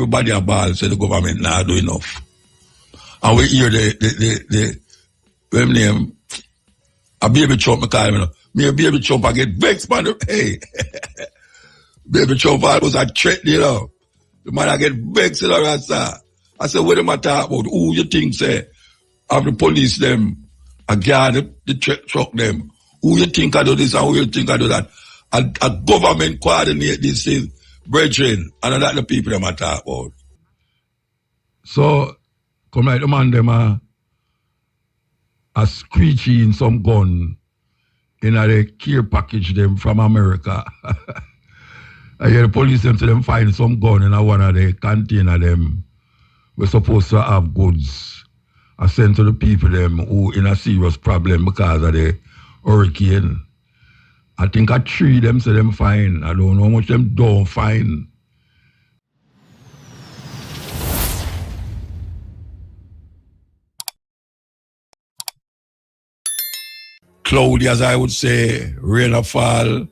Everybody a ball say the government not do enough. And we hear the name, a baby Trump, I call him, me a baby Trump, I get vexed, man. Hey, baby Trump was a threat, The man I get vexed, I said, what am I talking about? Who you think say, have the police them, a guard the truck them? Who you think I do this and who you think I do that? A government coordinate these things, brethren, and that the people them I talk about. So, come like the man them a screechy in some gun in a care package them from America. I hear the police them to them find some gun in one of the container them. We're supposed to have goods are sent to the people them who in a serious problem because of the hurricane. I think 3 them say them fine. I don't know how much them don't fine. Cloudy, as I would say, rain a fall,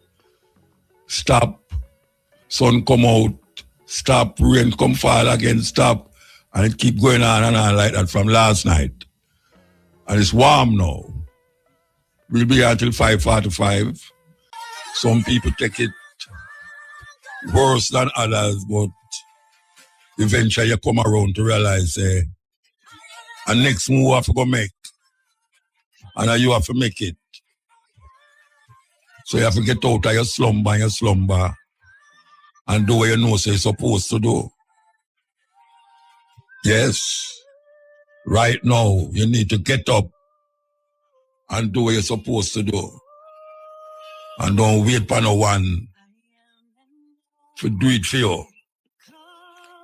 stop, sun come out, stop, rain come fall again, stop, and it keep going on and on like that from last night. And it's warm now. We'll be here until 5:45. Some people take it worse than others, but eventually you come around to realize, a next move you have to go make, and you have to make it. So you have to get out of your slumber, and do what you know so you're supposed to do. Yes, right now you need to get up and do what you're supposed to do. And don't wait for no one to do it for you.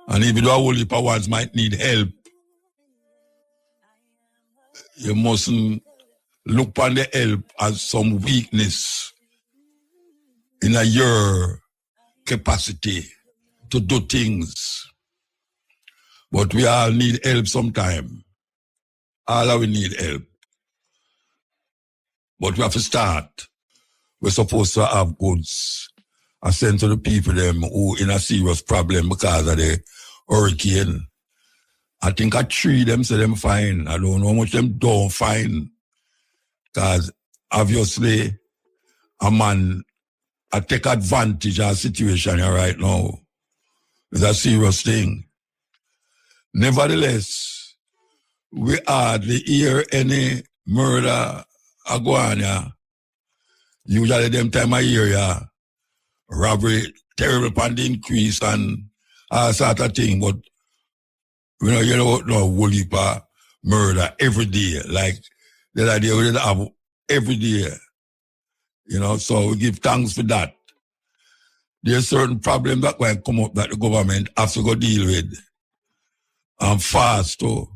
And even though a whole heap of ones might need help, you mustn't look upon the help as some weakness in your capacity to do things. But we all need help sometime. All of we need help. But we have to start. We're supposed to have goods and send to the people them who in a serious problem because of the hurricane. I think 3 them say them fine. I don't know how much them don't fine. Because obviously a man I take advantage of the situation here right now. It's a serious thing. Nevertheless, we hardly hear any murder go on here. Usually them time of year, robbery, terrible upon the increase and all sort of thing, but you know, whole heap of murder every day. Like the idea we did have every day. So we give thanks for that. There's certain problems that will come up that the government has to go deal with. And fast too.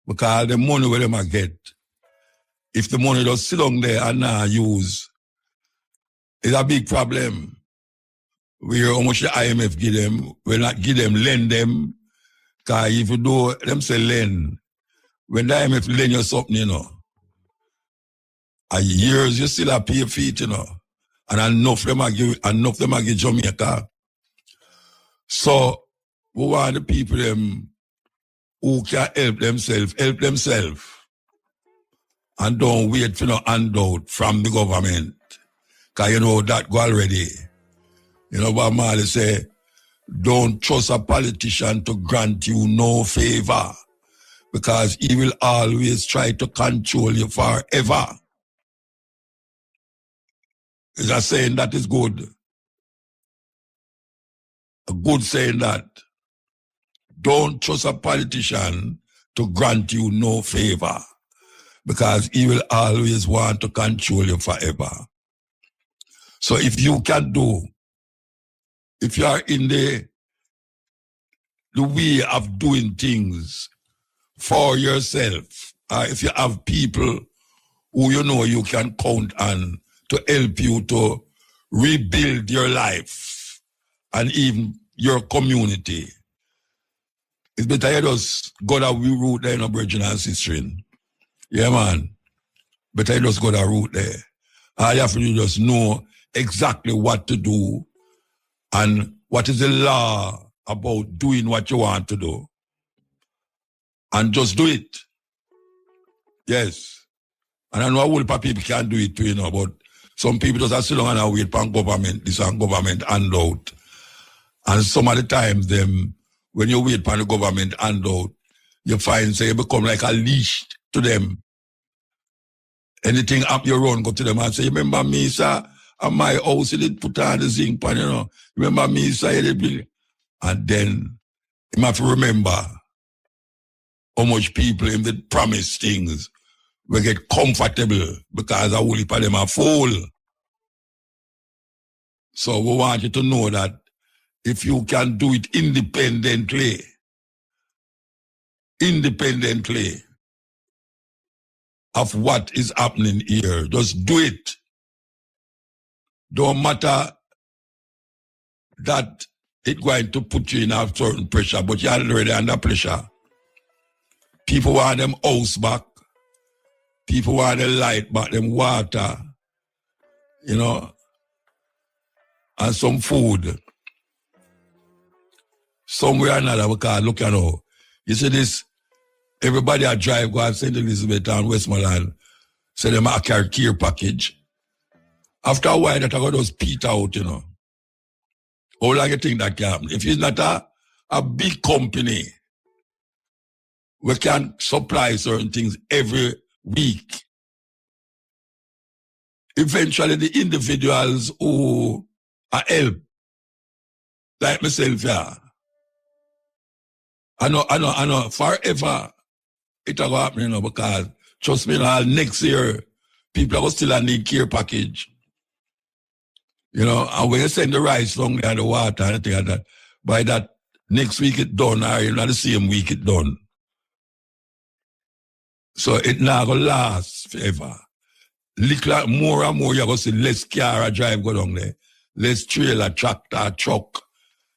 Because the money where them get, if the money just sit down there and not use, it's a big problem. We hear how much the IMF give them. We not give them, lend them. Because if you do, them say lend. When the IMF lend you something, a years you still have pay for it, And enough them are give Jamaica. So we want the people them who can help themselves. And don't wait for no handout from the government. Because that go already. What Marley say, don't trust a politician to grant you no favor. Because he will always try to control you forever. Is a saying that is good. A good saying that. Don't trust a politician to grant you no favor. Because he will always want to control you forever. So if you can do, if you are in the way of doing things for yourself, if you have people who you can count on to help you to rebuild your life and even your community, it's better you just go that we route there in Aboriginal sister. Yeah, man. Better you just go that route there. All you have to do just know exactly what to do and what is the law about doing what you want to do. And just do it. Yes. And I know a whole lot of people can't do it too, you know, but some people just sit down and wait for government, this and government handout. And some of the times, when you wait for the government handout, you find, say, you become like a leash to them. Anything up your own, go to them and say, remember me, sir? At my house, you did put on the zinc pan, you know. Remember me, sir? You did. And then, you have to remember how much people in the promise things will get comfortable because a whole heap of them are full. So we want you to know that if you can do it independently of what is happening here, just do it. Don't matter that it's going to put you in a certain pressure, but you're already under pressure. People want them house back. People want the light back, them water, you know, and some food. Somewhere or another, because look at how. You see this, everybody I drive, go to St. Elizabeth and Westmoreland, say them a carry care package. After a while, that I got those peter out, you know. How long you think that can happen? If it's not a big company, we can supply certain things every week. Eventually, the individuals who are help, like myself, yeah. I know, forever it will happen, you know, because trust me, next year, people will still need care package. You know, and when you send the rice down there and the water and things like that, by that next week it done, or not the same week it done. So it not gonna last forever. Little more and more you're gonna see less car drive go down there, less trailer, tractor, truck,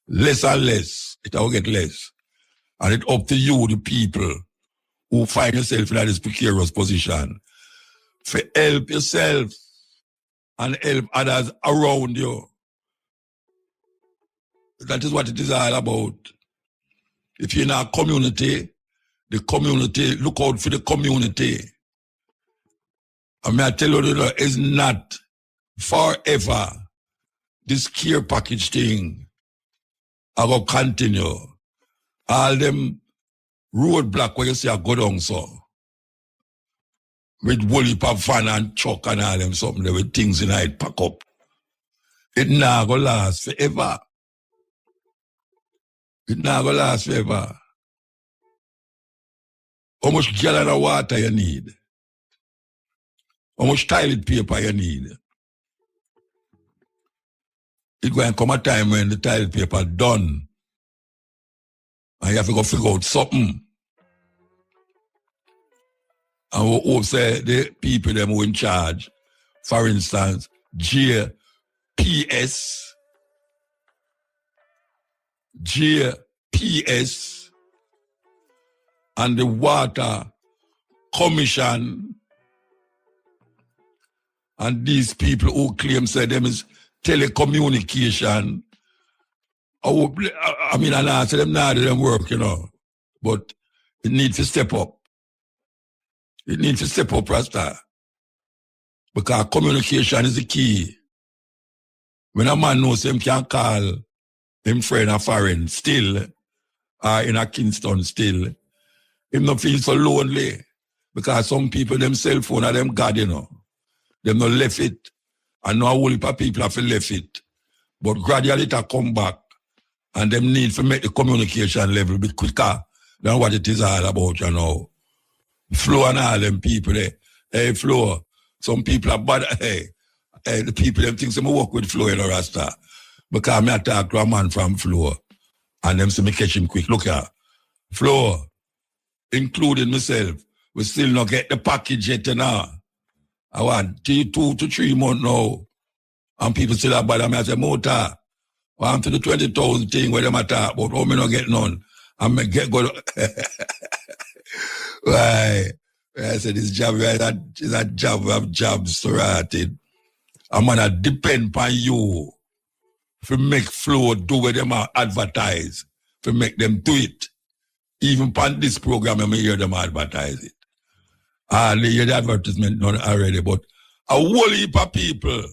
less and less. It will get less. And it's up to you, the people who find yourself in this precarious position, to help yourself and help others around you. That is what it is all about. If you're in a community, the community, look out for the community. And I tell you, it's not forever. This care package thing, I will continue. All them roadblock where you see a go down so. With whole heap of van and truck and all them something there with things in it pack up. It not gonna last forever. It not gonna last forever. How much gallon of water you need? How much toilet paper you need? It's going to come a time when the toilet paper done. And you have to go figure out something. And we hope say the people them who in charge, for instance, GPS, and the Water Commission, and these people who claim say them is telecommunication. I mean, I say them now, them work, you know, but it needs to step up. It needs to step up, Rasta. Because communication is the key. When a man knows him can call him friend or foreign still, or in a Kingston still, him not feel so lonely. Because some people, them cell phone are them God, you know. Them not left it. And no whole heap of people have left it. But gradually it come back. And them need to make the communication level be quicker than what it is all about, you know. Flo and all them people there. Hey, Flo, some people are bad. Hey, the people them think I work with Flo in a Rasta. Because I talk to a man from Flo. And them say me catch him quick. Look here. Flo, including myself, we still not get the package yet now. I want 2 to 3 months now. And people still have bad. I say, Mota, I want to the 20,000 thing where them talk about. How me not get none. And me get good. Why? I said, this job is a job of jobs started. I'm going to depend on you to make Flo do what them advertise. to make them do it. Even on this program, I may hear them advertise it. They hear the advertisement not already, but a whole heap of people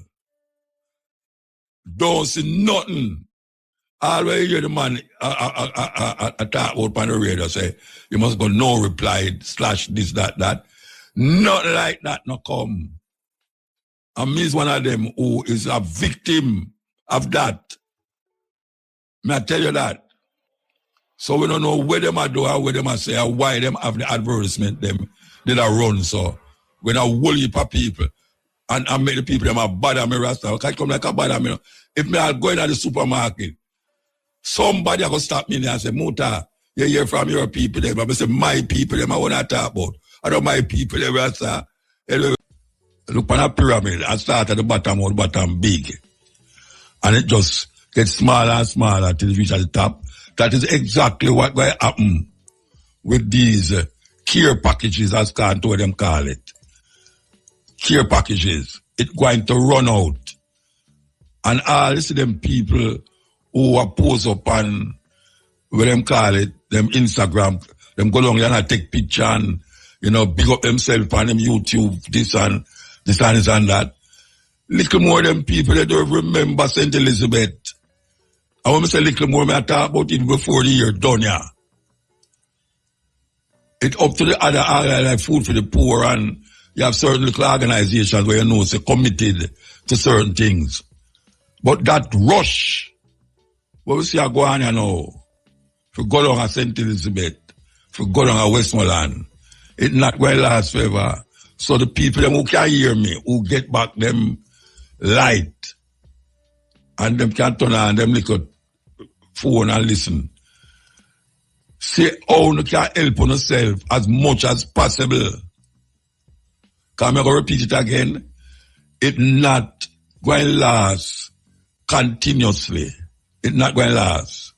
don't see nothing. Always hear the man talk about on the radio say, you must go no reply, / this, that. Not like that, no come. And me is one of them who is a victim of that. May I tell you that? So we don't know where them are do or where them are say or why them have the advertisement them did a run so. When a whole heap of people and make the people them a bother me rasta. I can't come like a bother me. If me are going to the supermarket, somebody are going to stop me and say, Muta, you hear from your people them. I say, my people them I want to talk about. I don't my people them rasta. Look on a pyramid and start at the bottom big. And it just gets smaller and smaller till it reaches the top. That is exactly what will happen with these care packages, as them call it. Care packages. It's going to run out. And all this them people who are post up on what them call it, them Instagram, them go along and take picture and, big up themselves on them YouTube, this and that. Little more them people that don't remember St. Elizabeth. I want to say little more, I talk about it before the year done, yeah. It's up to the other like Food for the Poor, and you have certain little organizations where they're committed to certain things. But that rush, what we see are going on now, for go down at St. Elizabeth, for go down at Westmoreland, it's not going to last forever. So the people them who can hear me, who get back them light, and them can turn on them little phone and listen. Say how you can help on yourself as much as possible. Can I go repeat it again? It's not going to last continuously. It's not going to last.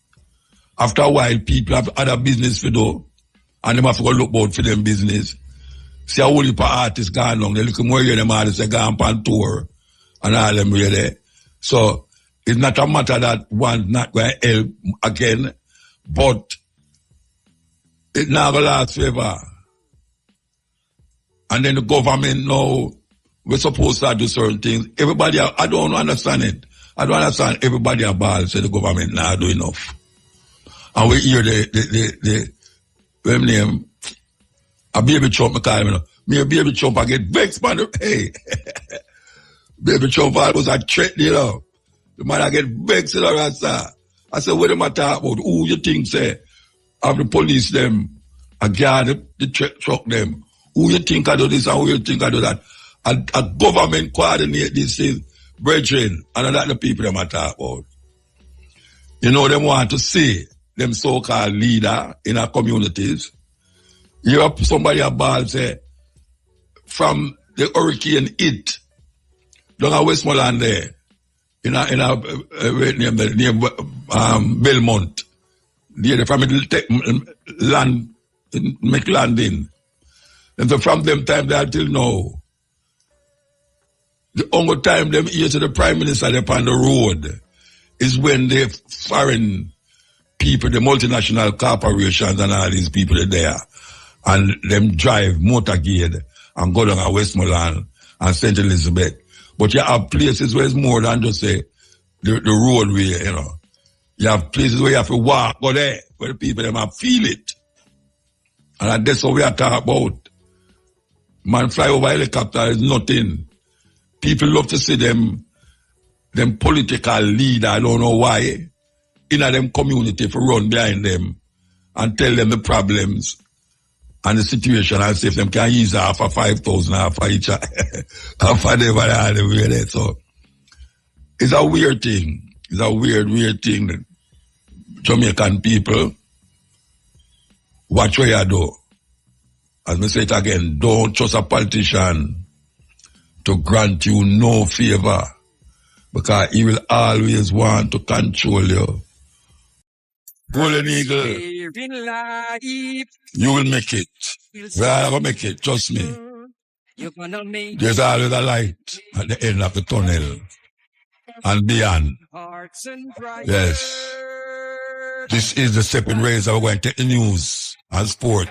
After a while, people have other business to do, and they have to go look out for them business. See a whole heap of artists gone along. They look more here, them artists, they gone on tour, and all them were there. So, it's not a matter that one's not going to help again, but it's not going to last forever. And then the government now, we're supposed to do certain things. Everybody, I don't understand it. I don't understand everybody about say the government not do enough. And we hear the name, a baby Trump, I call him, me a baby Trump, I get vexed, man. Hey, baby Trump was a threat, The man I get vexed, I said, what am I talking about? Who you think say, have the police them, a guard the truck them? Who you think I do this and who you think I do that? A government coordinate these things, brethren, and that's the people them I talk about. Them want to see them so-called leader in our communities. You have somebody about say, from the hurricane hit, down at Westmoreland there, in near Belmont, there from land, make landing. And so from them time there till now, the only time them hear to the Prime Minister upon the road is when the foreign people, the multinational corporations and all these people are there, and them drive motorcade and go down to Westmoreland and St. Elizabeth. But you have places where it's more than just say the roadway, You have places where you have to walk, go there, where the people them have feel it. And that's what we are talking about. Man, fly over helicopter is nothing. People love to see them political leader, I don't know why, in them community for run behind them and tell them the problems and the situation and see if them can use half for 5,000, half for each, half for them and all them way there. So, it's a weird thing. It's a weird thing that Jamaican people, watch what you do. As I say it again, don't trust a politician to grant you no favor, because he will always want to control you. Golden Eagle, you will make it. We are going to make it, trust me. There's always a light at the end of the tunnel and beyond. Yes. This is the stepping race. We're going to take the news and sport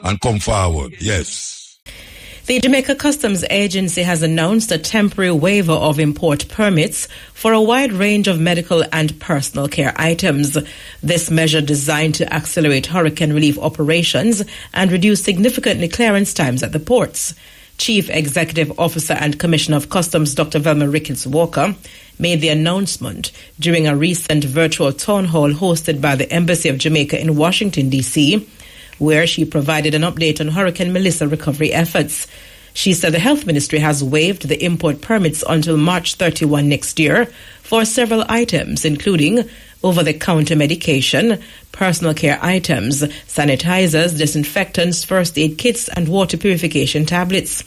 and come forward. Yes. The Jamaica Customs Agency has announced a temporary waiver of import permits for a wide range of medical and personal care items. This measure designed to accelerate hurricane relief operations and reduce significantly clearance times at the ports. Chief Executive Officer and Commissioner of Customs Dr. Velma Ricketts-Walker made the announcement during a recent virtual town hall hosted by the Embassy of Jamaica in Washington, D.C., where she provided an update on Hurricane Melissa recovery efforts. She said the Health Ministry has waived the import permits until March 31 next year for several items, including over-the-counter medication, personal care items, sanitizers, disinfectants, first aid kits, and water purification tablets.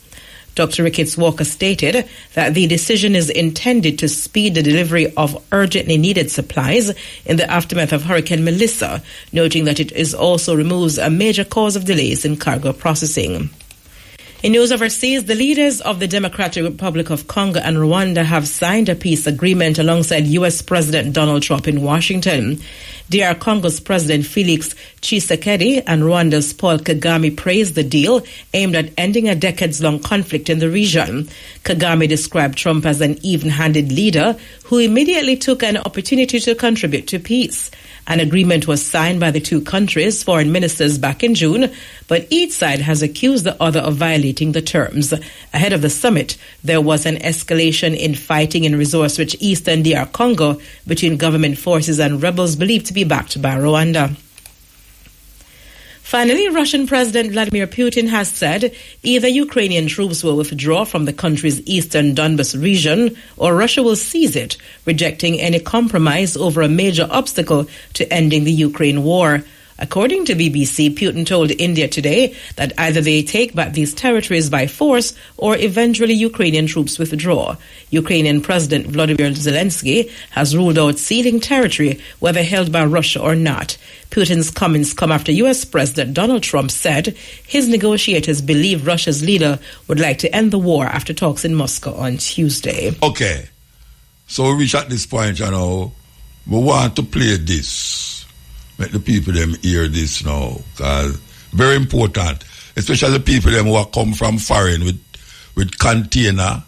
Dr. Ricketts-Walker stated that the decision is intended to speed the delivery of urgently needed supplies in the aftermath of Hurricane Melissa, noting that it also removes a major cause of delays in cargo processing. In news overseas, the leaders of the Democratic Republic of Congo and Rwanda have signed a peace agreement alongside U.S. President Donald Trump in Washington. DR Congo's President Felix Tshisekedi and Rwanda's Paul Kagame praised the deal aimed at ending a decades-long conflict in the region. Kagame described Trump as an even-handed leader who immediately took an opportunity to contribute to peace. An agreement was signed by the two countries' foreign ministers back in June, but each side has accused the other of violating the terms. Ahead of the summit, there was an escalation in fighting in resource-rich eastern DR Congo between government forces and rebels believed to be backed by Rwanda. Finally, Russian President Vladimir Putin has said either Ukrainian troops will withdraw from the country's eastern Donbas region or Russia will seize it, rejecting any compromise over a major obstacle to ending the Ukraine war. According to BBC, Putin told India today that either they take back these territories by force or eventually Ukrainian troops withdraw. Ukrainian President Volodymyr Zelensky has ruled out ceding territory, whether held by Russia or not. Putin's comments come after U.S. President Donald Trump said his negotiators believe Russia's leader would like to end the war after talks in Moscow on Tuesday. Okay, so we reach at this point, you know, we want to play this. Make the people them hear this now, because very important, especially the people them who are come from foreign with container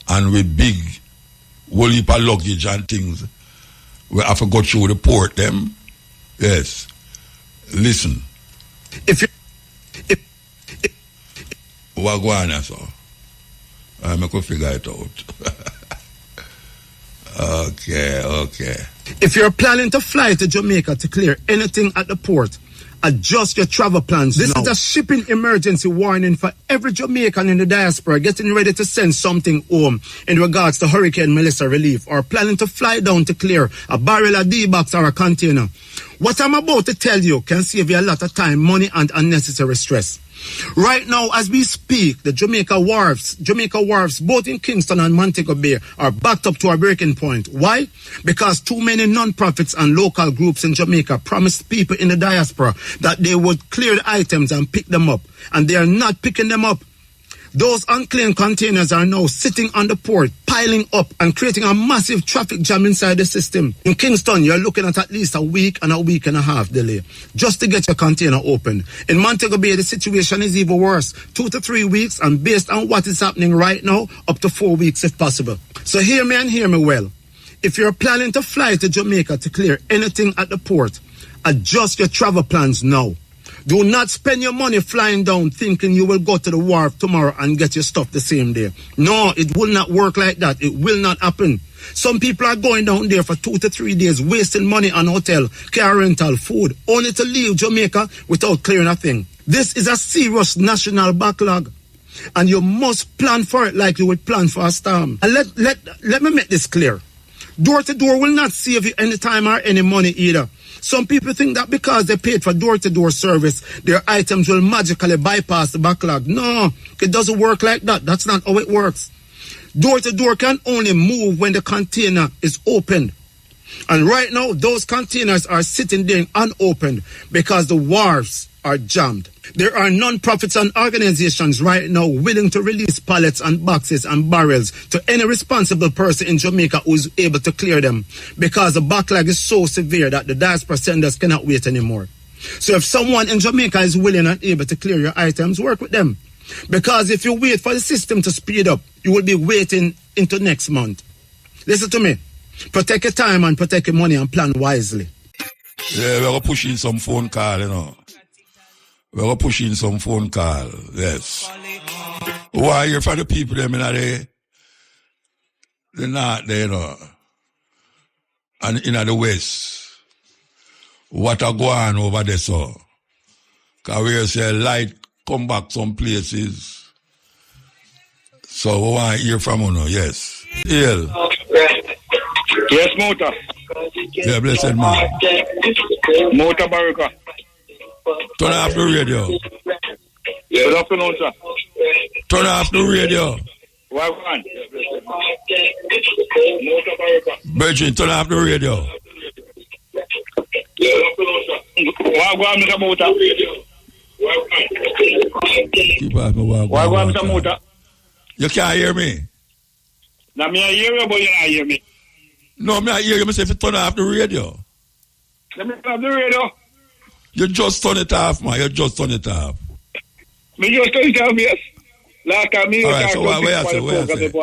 and with big whole heap of luggage and things. We have to go through the port them. Yes. Listen. What go on, so? I'm going to figure it out. Okay. If you're planning to fly to Jamaica to clear anything at the port, adjust your travel plans. This is a shipping emergency warning for every Jamaican in the diaspora getting ready to send something home in regards to Hurricane Melissa relief or planning to fly down to clear a barrel, a D-box or a container. What I'm about to tell you can save you a lot of time, money and unnecessary stress. Right now, as we speak, the Jamaica wharves, both in Kingston and Montego Bay, are backed up to a breaking point. Why? Because too many non-profits and local groups in Jamaica promised people in the diaspora that they would clear the items and pick them up, and they are not picking them up. Those unclaimed containers are now sitting on the port, piling up and creating a massive traffic jam inside the system. In Kingston, you're looking at least a week and a half delay just to get your container open. In Montego Bay, the situation is even worse. 2 to 3 weeks, and based on what is happening right now, up to 4 weeks if possible. So hear me and hear me well. If you're planning to fly to Jamaica to clear anything at the port, adjust your travel plans now. Do not spend your money flying down thinking you will go to the wharf tomorrow and get your stuff the same day. No, it will not work like that. It will not happen. Some people are going down there for 2 to 3 days, wasting money on hotel, car rental, food, only to leave Jamaica without clearing a thing. This is a serious national backlog, and you must plan for it like you would plan for a storm. And let me make this clear. Door-to-door will not save you any time or any money either. Some people think that because they paid for door-to-door service, their items will magically bypass the backlog. No, it doesn't work like that. That's not how it works. Door-to-door can only move when the container is opened. And right now, those containers are sitting there unopened because the wharves are jammed. There are non-profits and organizations right now willing to release pallets and boxes and barrels to any responsible person in Jamaica who's able to clear them, because the backlog is so severe that the diaspora senders cannot wait anymore. So if someone in Jamaica is willing and able to clear your items, work with them. Because if you wait for the system to speed up, you will be waiting into next month. Listen to me. Protect your time and protect your money and plan wisely. Yeah, we're pushing some phone call, you know. We're pushing some phone call, yes. Why you for the people them in the north there, you know, and in the west. What are going on over there, so? Because we say light come back some places. So we want to hear from you now, yes. Hail. Yes, Muta. Yeah, blessed man. Mutabaruka. Turn off the radio. Good afternoon, sir. Turn off the radio. Why one? Mutabaruka. Virgin, turn off the radio. Good afternoon, sir. Why one, Mr. Muta? Keep off me. Why one, Mr. Muta? You can't hear me. Now, me I hear you, but you not hear me. No, me I hear you. Me say if you turn off the radio. Let me turn off the radio. You just turn it off, man. You just turn it off. Me just turn it off, yes. Last time me all right, so what you say? For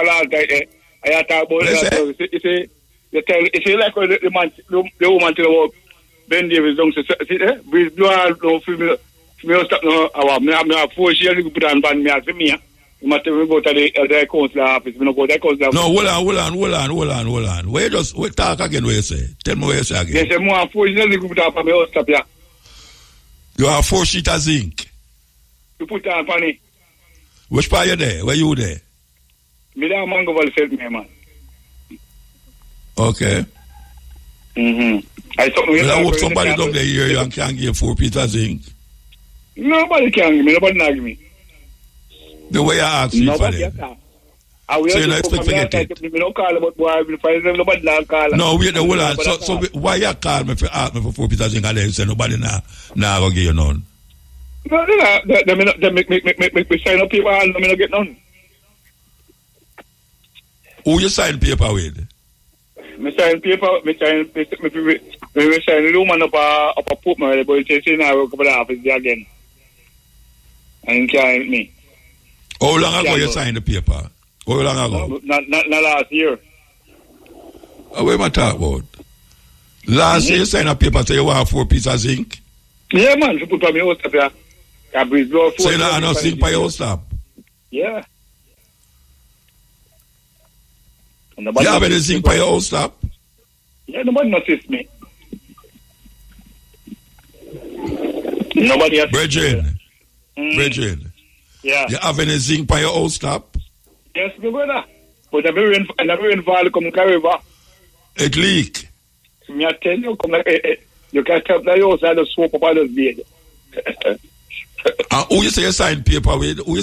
last time, I talk about that. You say like the woman tell about Ben Davis don't say, we do no film. Me stop no. Me have 4 years to put on ban me as me. You must go to the council office. Me no go to the council office. No, hold on. Wait, talk again. What you say? Tell me what you say again. Yes, I have 4 years to put on me. Stop here. You have 4 sheets of zinc. You put on funny. Which part you there? Where you there? Me there Mango Valley said me, man. Okay. I hope somebody down there hear you and can give 4 pieces of zinc. Nobody can give me. Nobody can give me. The way I ask you for them. So you don't expect to get it? No, wait, hold on. So why you call me for ask me for 4 pieces of zinc and then you say nobody now go give you none? No, they make sign up paper and I get none. Who you sign paper with? Me sign paper, me sign the woman up a put my but she say now I work for the office there again. And you can't help me. How long ago you signed the paper? How long ago? Not last year. What am I talking about? Last year you signed a paper so you want 4 pieces of zinc? Yeah, man, you put on my house up here. So you don't have no zinc by your house stop? Yeah. You have any zinc by your house stop? Yeah, nobody noticed me. Nobody has Bridget. Yeah. You have any zinc by your house stop? Yes, my brother. But I never involved come to river. It leak. So me I tell you, come like you can't tell the house and the soap up on the bed. Who you say you signed paper with? Me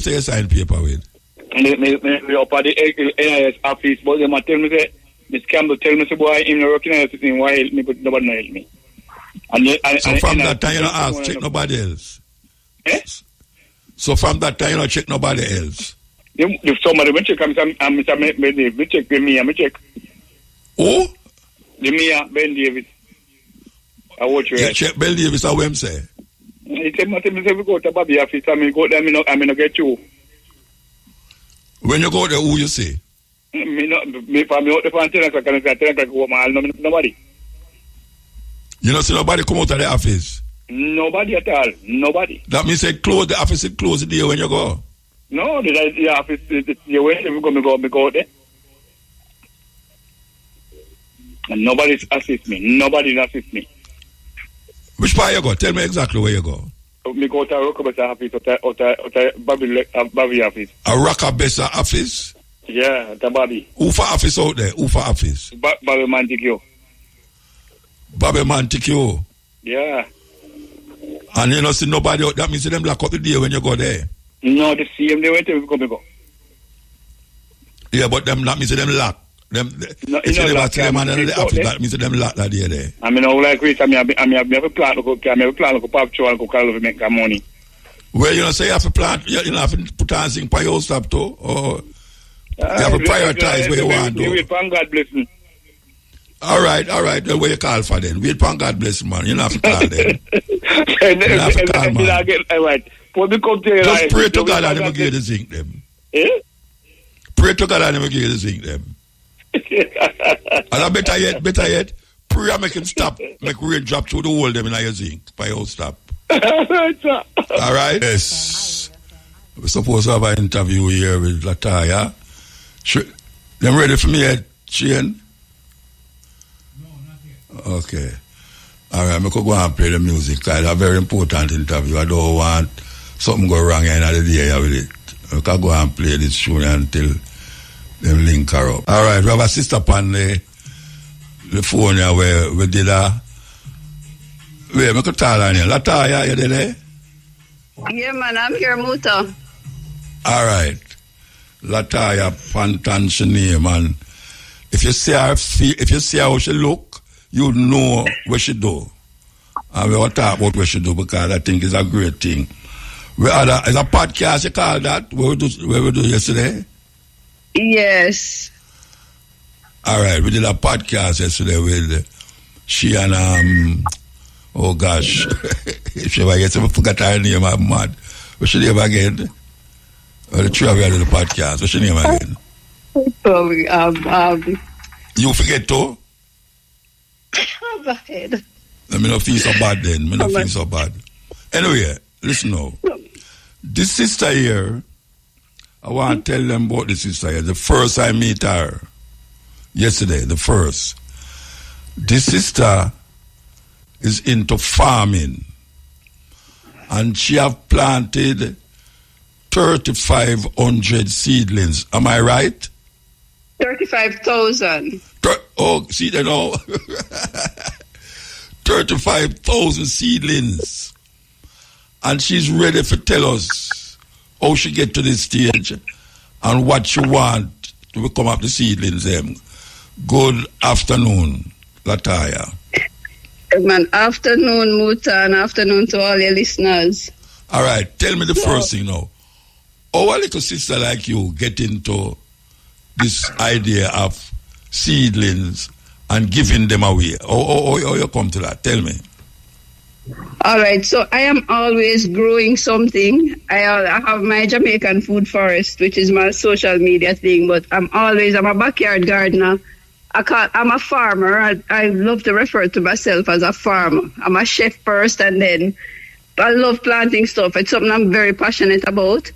up at the NIS office, but they tell me say, Miss Campbell tell me say, boy, I'm not working at it, why help me, but nobody help me. So from that time you don't ask, check nobody else. Eh? So from that time you don't check nobody else. If somebody will check, I'm check me check. Who? The Mia Ben Davis. I watch you. You check Ben Davis, how him say? He tell me we go to Bobby office, I mean go there, I mean get you. When you go there, who you see? Me for me out the front, I can go home, nobody. You don't see nobody come out of the office? Nobody at all. Nobody. That means they close the office, it close the day when you go? No, the office, the way we go there. And nobody assist me. Which part you go? Tell me exactly where you go. Me go to a Rockabessa office or Bobby office. A Rockabessa office? Yeah, the Bobby. Who for office out there? Who for office? Bobby Manticchio. Bobby Manticchio? Yeah. And you don't see nobody out. That means them lock up the day when you go there? No, the same day when we go. Yeah, but them that means them lock. Them, if you never tell them, and they have to that means them lot that day there. I mean, I like wait. I have a plan to pop show and go call to make money. Well, you know, say you have to plant, you have to put on things by your stop too, or you have to prioritize where you want to. Wait, God bless me. All right. Then where you call for then? Wait for God bless man. You don't have to call then. You don't have to call, man. Just pray to God and He will give you the zinc them. Pray to God and He will give you the zinc them. And better yet, pray and make Him stop, make rain drop through the hole them in your zinc by your stop. All right? Yes. We're supposed to have an interview here with Lataya. Them ready for me yet, Shane? No, not yet. Okay. All right, I could go and play the music. It's a very important interview. I don't want something go wrong in the day with it. I can go and play this tune until them link her up. All right, we have a sister on the phone here where we did a... Wait, I could tell on you. Lataya, you there? Yeah, man, I'm here, Muta. All right. Lataya Pantan Shani, man. If you see how she look, you know what she do. And we will talk about what she do because I think it's a great thing. It's a podcast, you call that, what we do yesterday? Yes. All right, we did a podcast yesterday with she and, oh gosh, if she ever gets, I forgot her name, I'm mad. What's her name again? The three of you did the podcast. What's your name again? You forget too? Go ahead. Let me not feel so bad then. Me not feel so bad. Anyway, listen now. This sister here, I want to tell them about this sister here. The first I meet her, yesterday, the first. This sister is into farming. And she have planted 3,500 seedlings. Am I right? 35,000. Oh, see that now? 35,000 seedlings. And she's ready to tell us how she get to this stage and what she want to become up the seedlings. Good afternoon, Lataya. Man, afternoon, Muta, and afternoon to all your listeners. All right, tell me the first thing now. How a little sister like you get into this idea of seedlings and giving them away? How you come to that? Tell me. All right, so I am always growing something. I have my Jamaican food forest, which is my social media thing, but I'm a backyard gardener. I'm a farmer. I love to refer to myself as a farmer. I'm a chef first, and then I love planting stuff. It's something I'm very passionate about.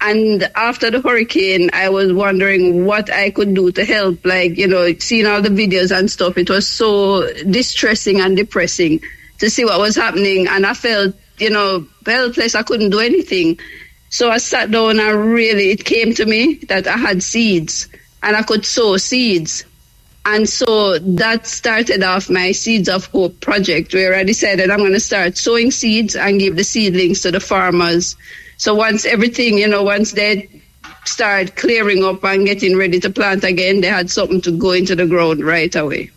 And after the hurricane, I was wondering what I could do to help, seeing all the videos and stuff. It was so distressing and depressing to see what was happening. And I felt, helpless. I couldn't do anything. So I sat down and it came to me that I had seeds and I could sow seeds. And so that started off my Seeds of Hope project, where I decided I'm going to start sowing seeds and give the seedlings to the farmers. So once once they start clearing up and getting ready to plant again, they had something to go into the ground right away.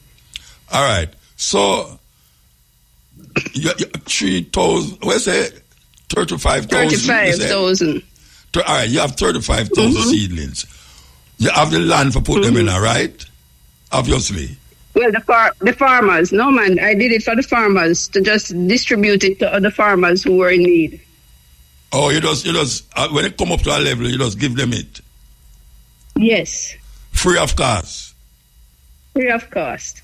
All right. So, 3,000, what's it? 35,000? 35,000. All right, you have 35,000 seedlings. You have the land for put them in, all right? Obviously. Well, the farmers. No, man, I did it for the farmers to just distribute it to other farmers who were in need. Oh, you just when it come up to a level, you just give them it? Yes. Free of cost? Free of cost.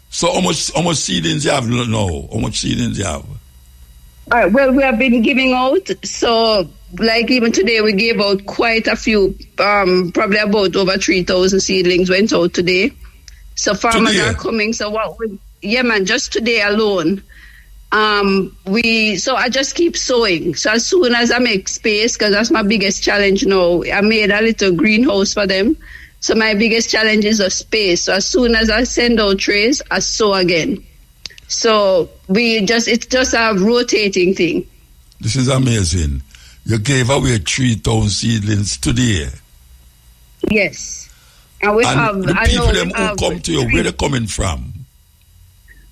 So how much seedlings you have now? How much seedlings you have? All right, well, we have been giving out, so even today we gave out quite a few, probably about over 3,000 seedlings went out today. So farmers are coming, so just today alone. So I just keep sowing. So as soon as I make space, because that's my biggest challenge now, I made a little greenhouse for them. So my biggest challenge is the space. So as soon as I send out trays, I sow again. So it's just a rotating thing. This is amazing. You gave away 3,000 seedlings today. Yes. And we and have, the I people know them we who have come to you, where they coming from?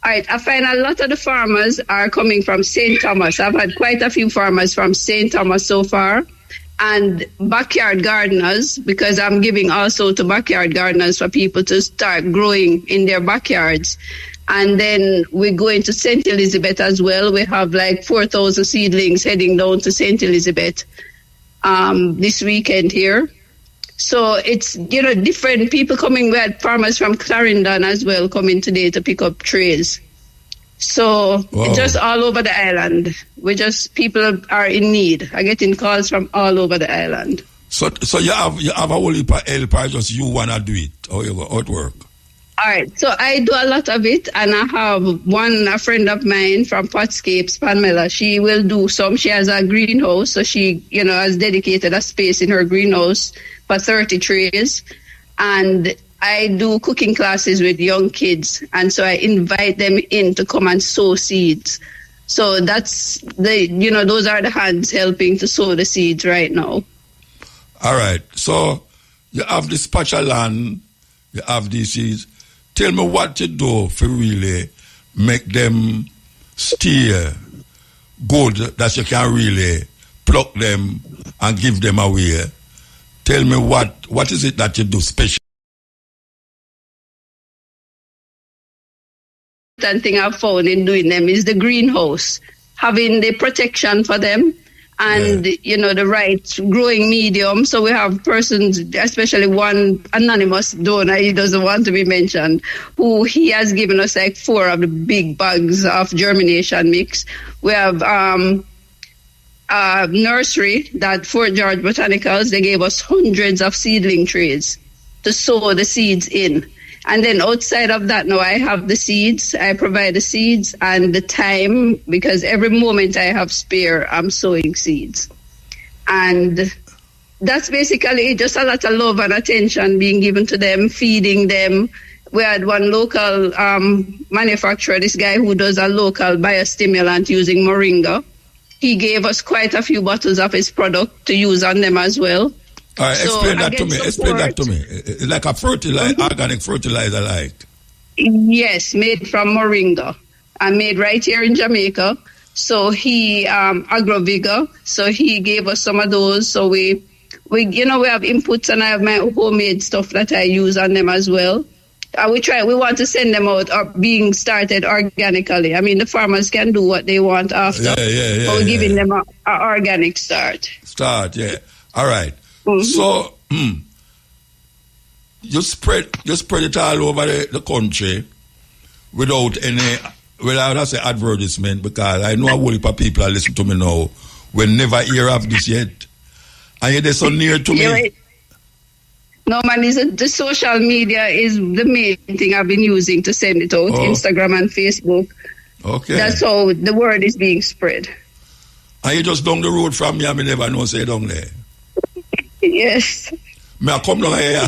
All right, I find a lot of the farmers are coming from St. Thomas. I've had quite a few farmers from St. Thomas so far, and backyard gardeners, because I'm giving also to backyard gardeners for people to start growing in their backyards. And then we go into St. Elizabeth as well. We have like 4,000 seedlings heading down to St. Elizabeth this weekend here. So it's, different people coming. We had farmers from Clarendon as well coming today to pick up trays. So it's just all over the island. People are in need. I'm getting calls from all over the island. So you have a whole heap of help, or just you want to do it? How it work? All right, so I do a lot of it, and I have a friend of mine from Potscapes, Pamela. She will do some. She has a greenhouse, so she, has dedicated a space in her greenhouse for 30 trays. And I do cooking classes with young kids, and so I invite them in to come and sow seeds. So that's those are the hands helping to sow the seeds right now. All right, so you have this patch of land, you have these seeds. Tell me what you do for really make them stay good, that you can really pluck them and give them away. Tell me what is it that you do special? One thing I've found in doing them is the greenhouse, having the protection for them and, the right growing medium. So we have persons, especially one anonymous donor, he doesn't want to be mentioned, who he has given us like 4 of the big bags of germination mix. We have a nursery that Fort George Botanicals, they gave us hundreds of seedling trays to sow the seeds in. And then outside of that, now I have the seeds. I provide the seeds and the time, because every moment I have spare, I'm sowing seeds. And that's basically just a lot of love and attention being given to them, feeding them. We had one local manufacturer, this guy who does a local biostimulant using moringa. He gave us quite a few bottles of his product to use on them as well. All right, explain that to me. Explain that to me. It's like a fertilizer, organic fertilizer, like. Yes, made from moringa and made right here in Jamaica. So he AgroVigor. So he gave us some of those. So we have inputs, and I have my homemade stuff that I use on them as well. We want to send them out being started organically. I mean, the farmers can do what they want after. But we're giving them an organic start. Yeah. All right. Mm-hmm. So, you spread it all over the country without I say advertisement, because I know a whole heap of people are listening to me now will never hear of this yet. And you're so near to me. Right. No, man, the social media is the main thing I've been using to send it out, Instagram and Facebook. Okay. That's how the word is being spread. And you just down the road from me, I never know say down there. Yes. May I come down here?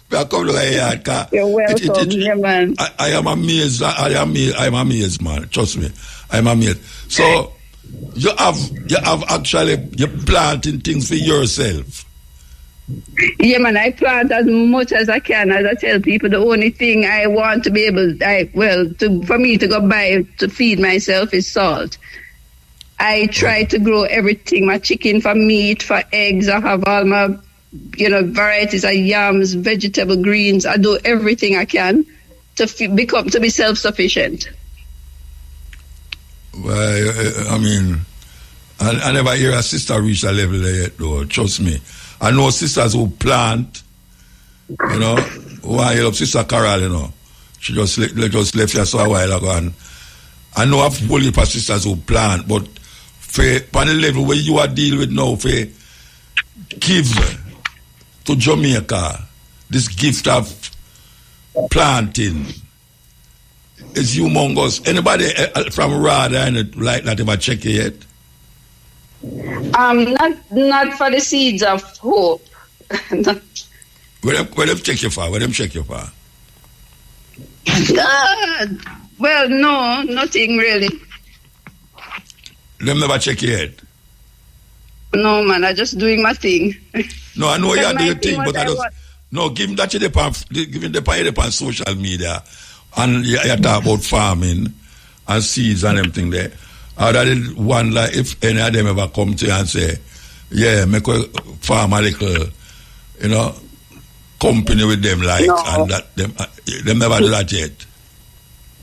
May I come down here? You're welcome, man. I am amazed. I'm amazed, man. Trust me. I'm amazed. So, you have actually, you're planting things for yourself. Yeah, man, I plant as much as I can. As I tell people, the only thing I want to be able, for me to go buy to feed myself is salt. I try to grow everything, my chicken for meat, for eggs. I have all my, varieties of yams, vegetable greens. I do everything I can to be self-sufficient. Well, I mean, I never hear a sister reach a level there yet, though. Trust me. I know sisters who plant, who I help Sister Carol, She just left here so a while ago. And I know I've whole heap of sisters who plant, but on the level where you are dealing with now, for give to Jamaica this gift of planting is humongous. Anybody from Rada like that ever check it yet? Not for the seeds of hope. Where them check you for? Where them check you for? Well, no, nothing really. Them never check you yet? No, man, I'm just doing my thing. No, I know you're doing your thing, but No, give him that on social media. And you talk about farming and seeds and everything there. I did wonder if any of them ever come to you and say, yeah, make a farm a little, company with them like, no. And that them never do that yet.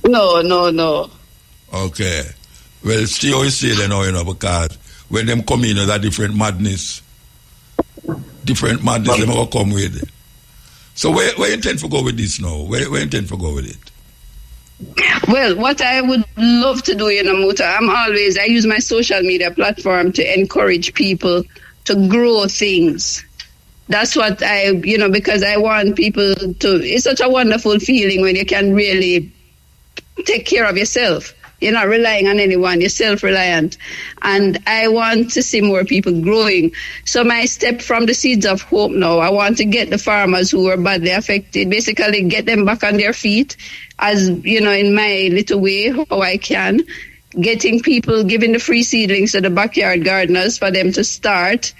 No. Okay. Well, still always say they know, because when them come in, there's a different madness. Different madness they never come with. So where you intend to go with this now? Where you intend to go with it? Well, what I would love to do, Muta, I use my social media platform to encourage people to grow things. That's what because I want people to, it's such a wonderful feeling when you can really take care of yourself. You're not relying on anyone, you're self-reliant. And I want to see more people growing. So my step from the Seeds of Hope now, I want to get the farmers who were badly affected, basically get them back on their feet, as, in my little way, how I can. Getting people, giving the free seedlings to the backyard gardeners for them to start,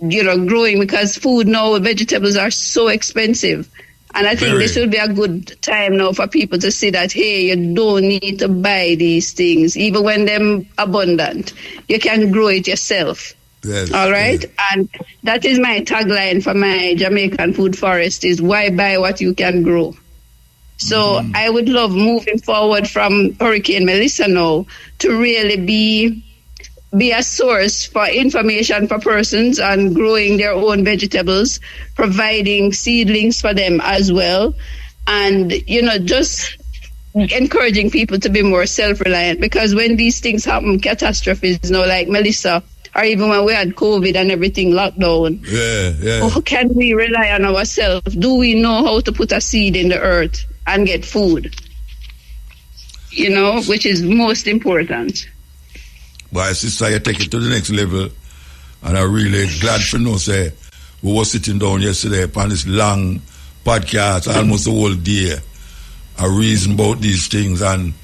growing, because food now, vegetables are so expensive. And I think this will be a good time now for people to see that, hey, you don't need to buy these things, even when they're abundant. You can grow it yourself. Yes, all right? Yes. And that is my tagline for my Jamaican Food Forest is, why buy what you can grow? So I would love, moving forward from Hurricane Melissa now, to really be a source for information for persons on growing their own vegetables, providing seedlings for them as well, and, just encouraging people to be more self-reliant, because when these things happen, catastrophes, like Melissa, or even when we had COVID and everything lockdown, how can we rely on ourselves? Do we know how to put a seed in the earth and get food? Which is most important. But sister, you take it to the next level, and I'm really glad to know, say, we were sitting down yesterday upon this long podcast, almost the whole day, I reason about these things, and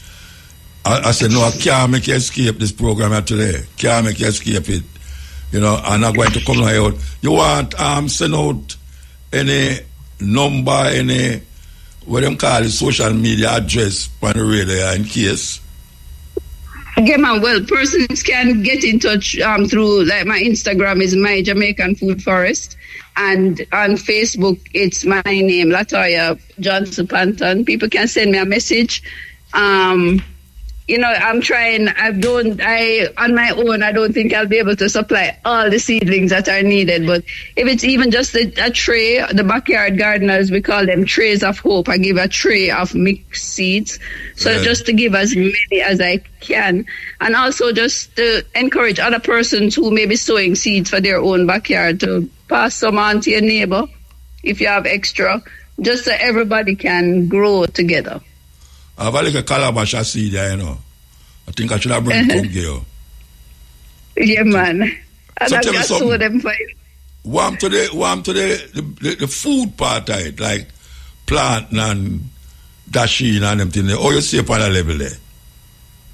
I said, no, I can't make you escape this program today. Can't make you escape it. And I'm going to come out. You want send out any number, any, what them call it, social media address on the radio in case? Okay, man. Well, persons can get in touch through, like, my Instagram is My Jamaican Food Forest, and on Facebook it's my name, Latoya Johnson Panton. People can send me a message. I'm trying. On my own, I don't think I'll be able to supply all the seedlings that are needed. But if it's even just a tray, the backyard gardeners, we call them trays of hope. I give a tray of mixed seeds. So just to give as many as I can. And also just to encourage other persons who may be sowing seeds for their own backyard to pass some on to your neighbor if you have extra, just so everybody can grow together. I have a little calabash seed there, I think I should have bring it here. Yeah, man. And so I've tell me got something. two of them for you. Warm to the food part of it, like plant and dasheen and them things. Or you see upon a level there?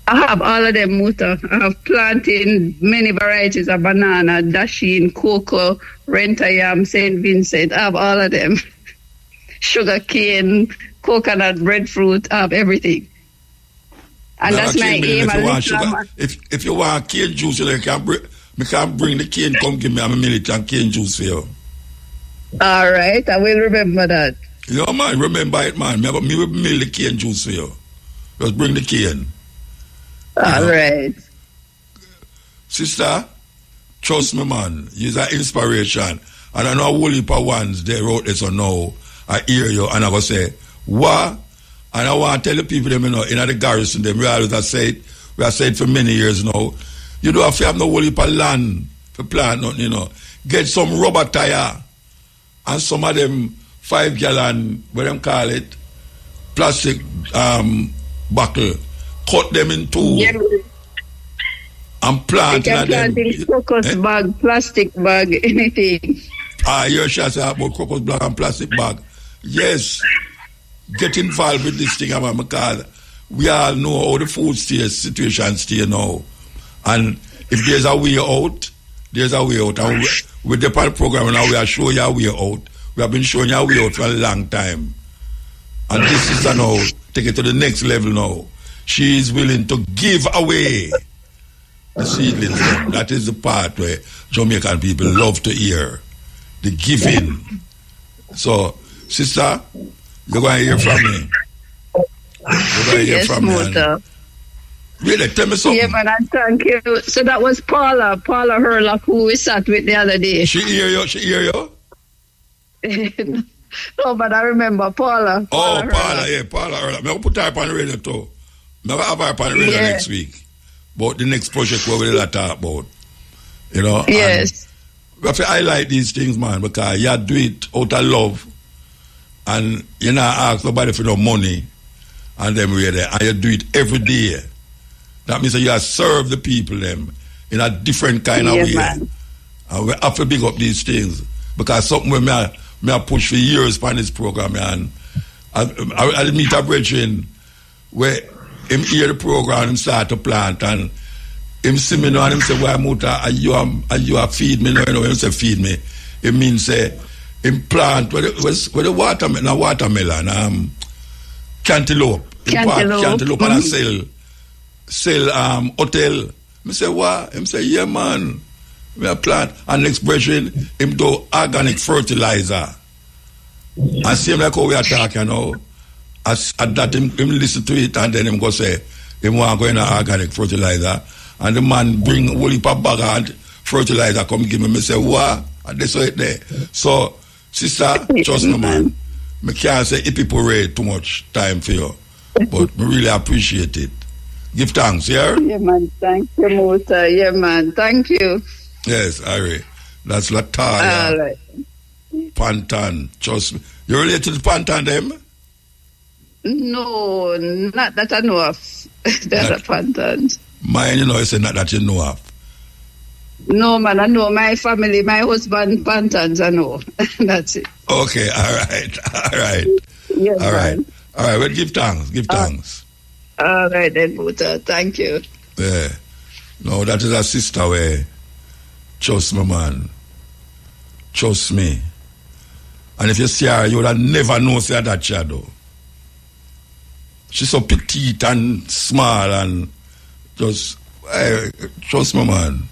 I have all of them, Muta. I have planted many varieties of banana, dasheen, cocoa, renta yam, St. Vincent. I have all of them. Sugar cane, coconut, breadfruit, I have everything. And that's my aim. If you want cane juice, you can bring the cane, come give me a minute and cane juice for you. All right, I will remember that. Yeah, man, remember it, man. Me will mill the cane juice for you. Just bring the cane. All right. Sister, trust me, man. You're an inspiration. And I know a whole heap of ones, they wrote this or no. I hear you and I go say, what? And I want to tell the people them, in the garrison, them, we have said for many years now, you don't have to have no whole heap of land for plant nothing, Get some rubber tire and some of them 5 gallon, what them call it, plastic buckle, cut them in two and plant in them. Crocus bag, plastic bag, anything. You should say about crocus bag and plastic bag. Yes. Get involved with this thing, because we all know how the food situation stay now. And if there's a way out, there's a way out. And with the pilot program now, we are showing you a way out. We have been showing you a way out for a long time. And this sister now, take it to the next level now. She is willing to give away the seedlings. That is the part where Jamaican people love to hear. The giving. So, sister, you're going to hear from me. You're going to hear from me. Really, tell me something. Yeah, man, and thank you. So that was Paula Herlock, who we sat with the other day. She hear you? No, but I remember Paula. Paula Herlock. I'm put her up on the radio too. I'm have her up on the radio next week. About the next project where we'll talk about. You know? Yes. We have to highlight these things, man, because you do it out of love. And you not ask nobody for no money. And then we're there. And you do it every day. That means that you have served the people them in a different kind of way. Man. And we have to big up these things. Because something where me push for years on this program, and I meet a brethren where him hear the program and start to plant, and him see me now and him say, why Muta, are you a feed me? No, him say feed me. It means say him plant where the watermelon, cantaloupe. Cantaloupe and I sell hotel. I say, what? Him say, yeah, man. We have plant. And next version, him do organic fertilizer. And same like how we are talking now. As that him listen to it and then him go say, him want to go in an organic fertilizer. And the man bring a whole heap of bag and fertilizer come give me. I say, what? And that's it there. So, sister, trust me, man. I can't say if people rate too much time for you. But I really appreciate it. Give thanks, yeah? Yeah, man. Thank you, Muta. Yeah, man. Thank you. Yes, Ari. That's Latoya. All right. Pantan. Trust me. You related to the Pantan, them? No, not that I know of. They're the Pantans. Mine, you know, you say not that you know of. No, man, I know my family, my husband, Pantans, I know. That's it. Okay, all right. Yes, all right. Man. All right, well, give thanks. All right, then, Muta. Thank you. Yeah. No, that is a sister where, trust me, man. Trust me. And if you see her, you would have never known see her that shadow. She's so petite and small and just, trust me, man.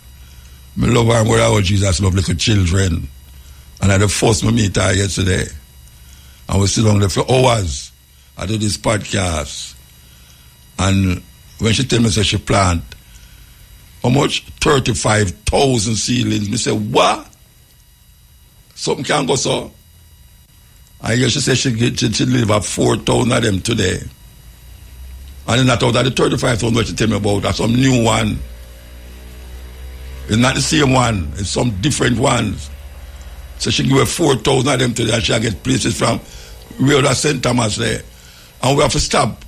I love her more than Jesus love little children. And I the first me meet her yesterday. And we sit down there for hours. I do this podcast. And when she tell me say she plant, how much? 35,000 seedlings. Me say, what? Something can go so. I hear she say she deliver 4,000 of them today. And then that out of the 35,000 what she tell me about, that's some new one. It's not the same one. It's some different ones. So she give her 4,000 of them today and she get places from real St. Thomas there. And we have to stop.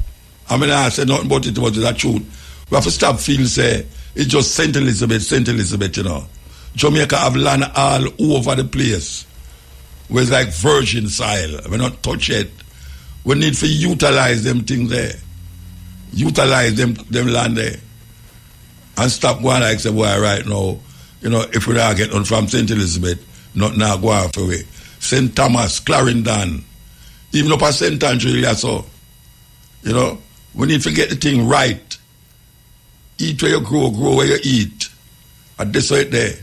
I mean, I said nothing about it, but it's the truth. We have to stop feeling, say, it's just St. Elizabeth, you know. Jamaica have land all over the place. Where it's like virgin soil. We not touch it. We need to utilize them things there. Utilize them land there. And stop going like, say, boy, right now, you know, if we don't get on from St. Elizabeth, not now go off away. St. Thomas, Clarendon, even up at St. Andrew, so, you know, we need to get the thing right. Eat where you grow where you eat. And this right there.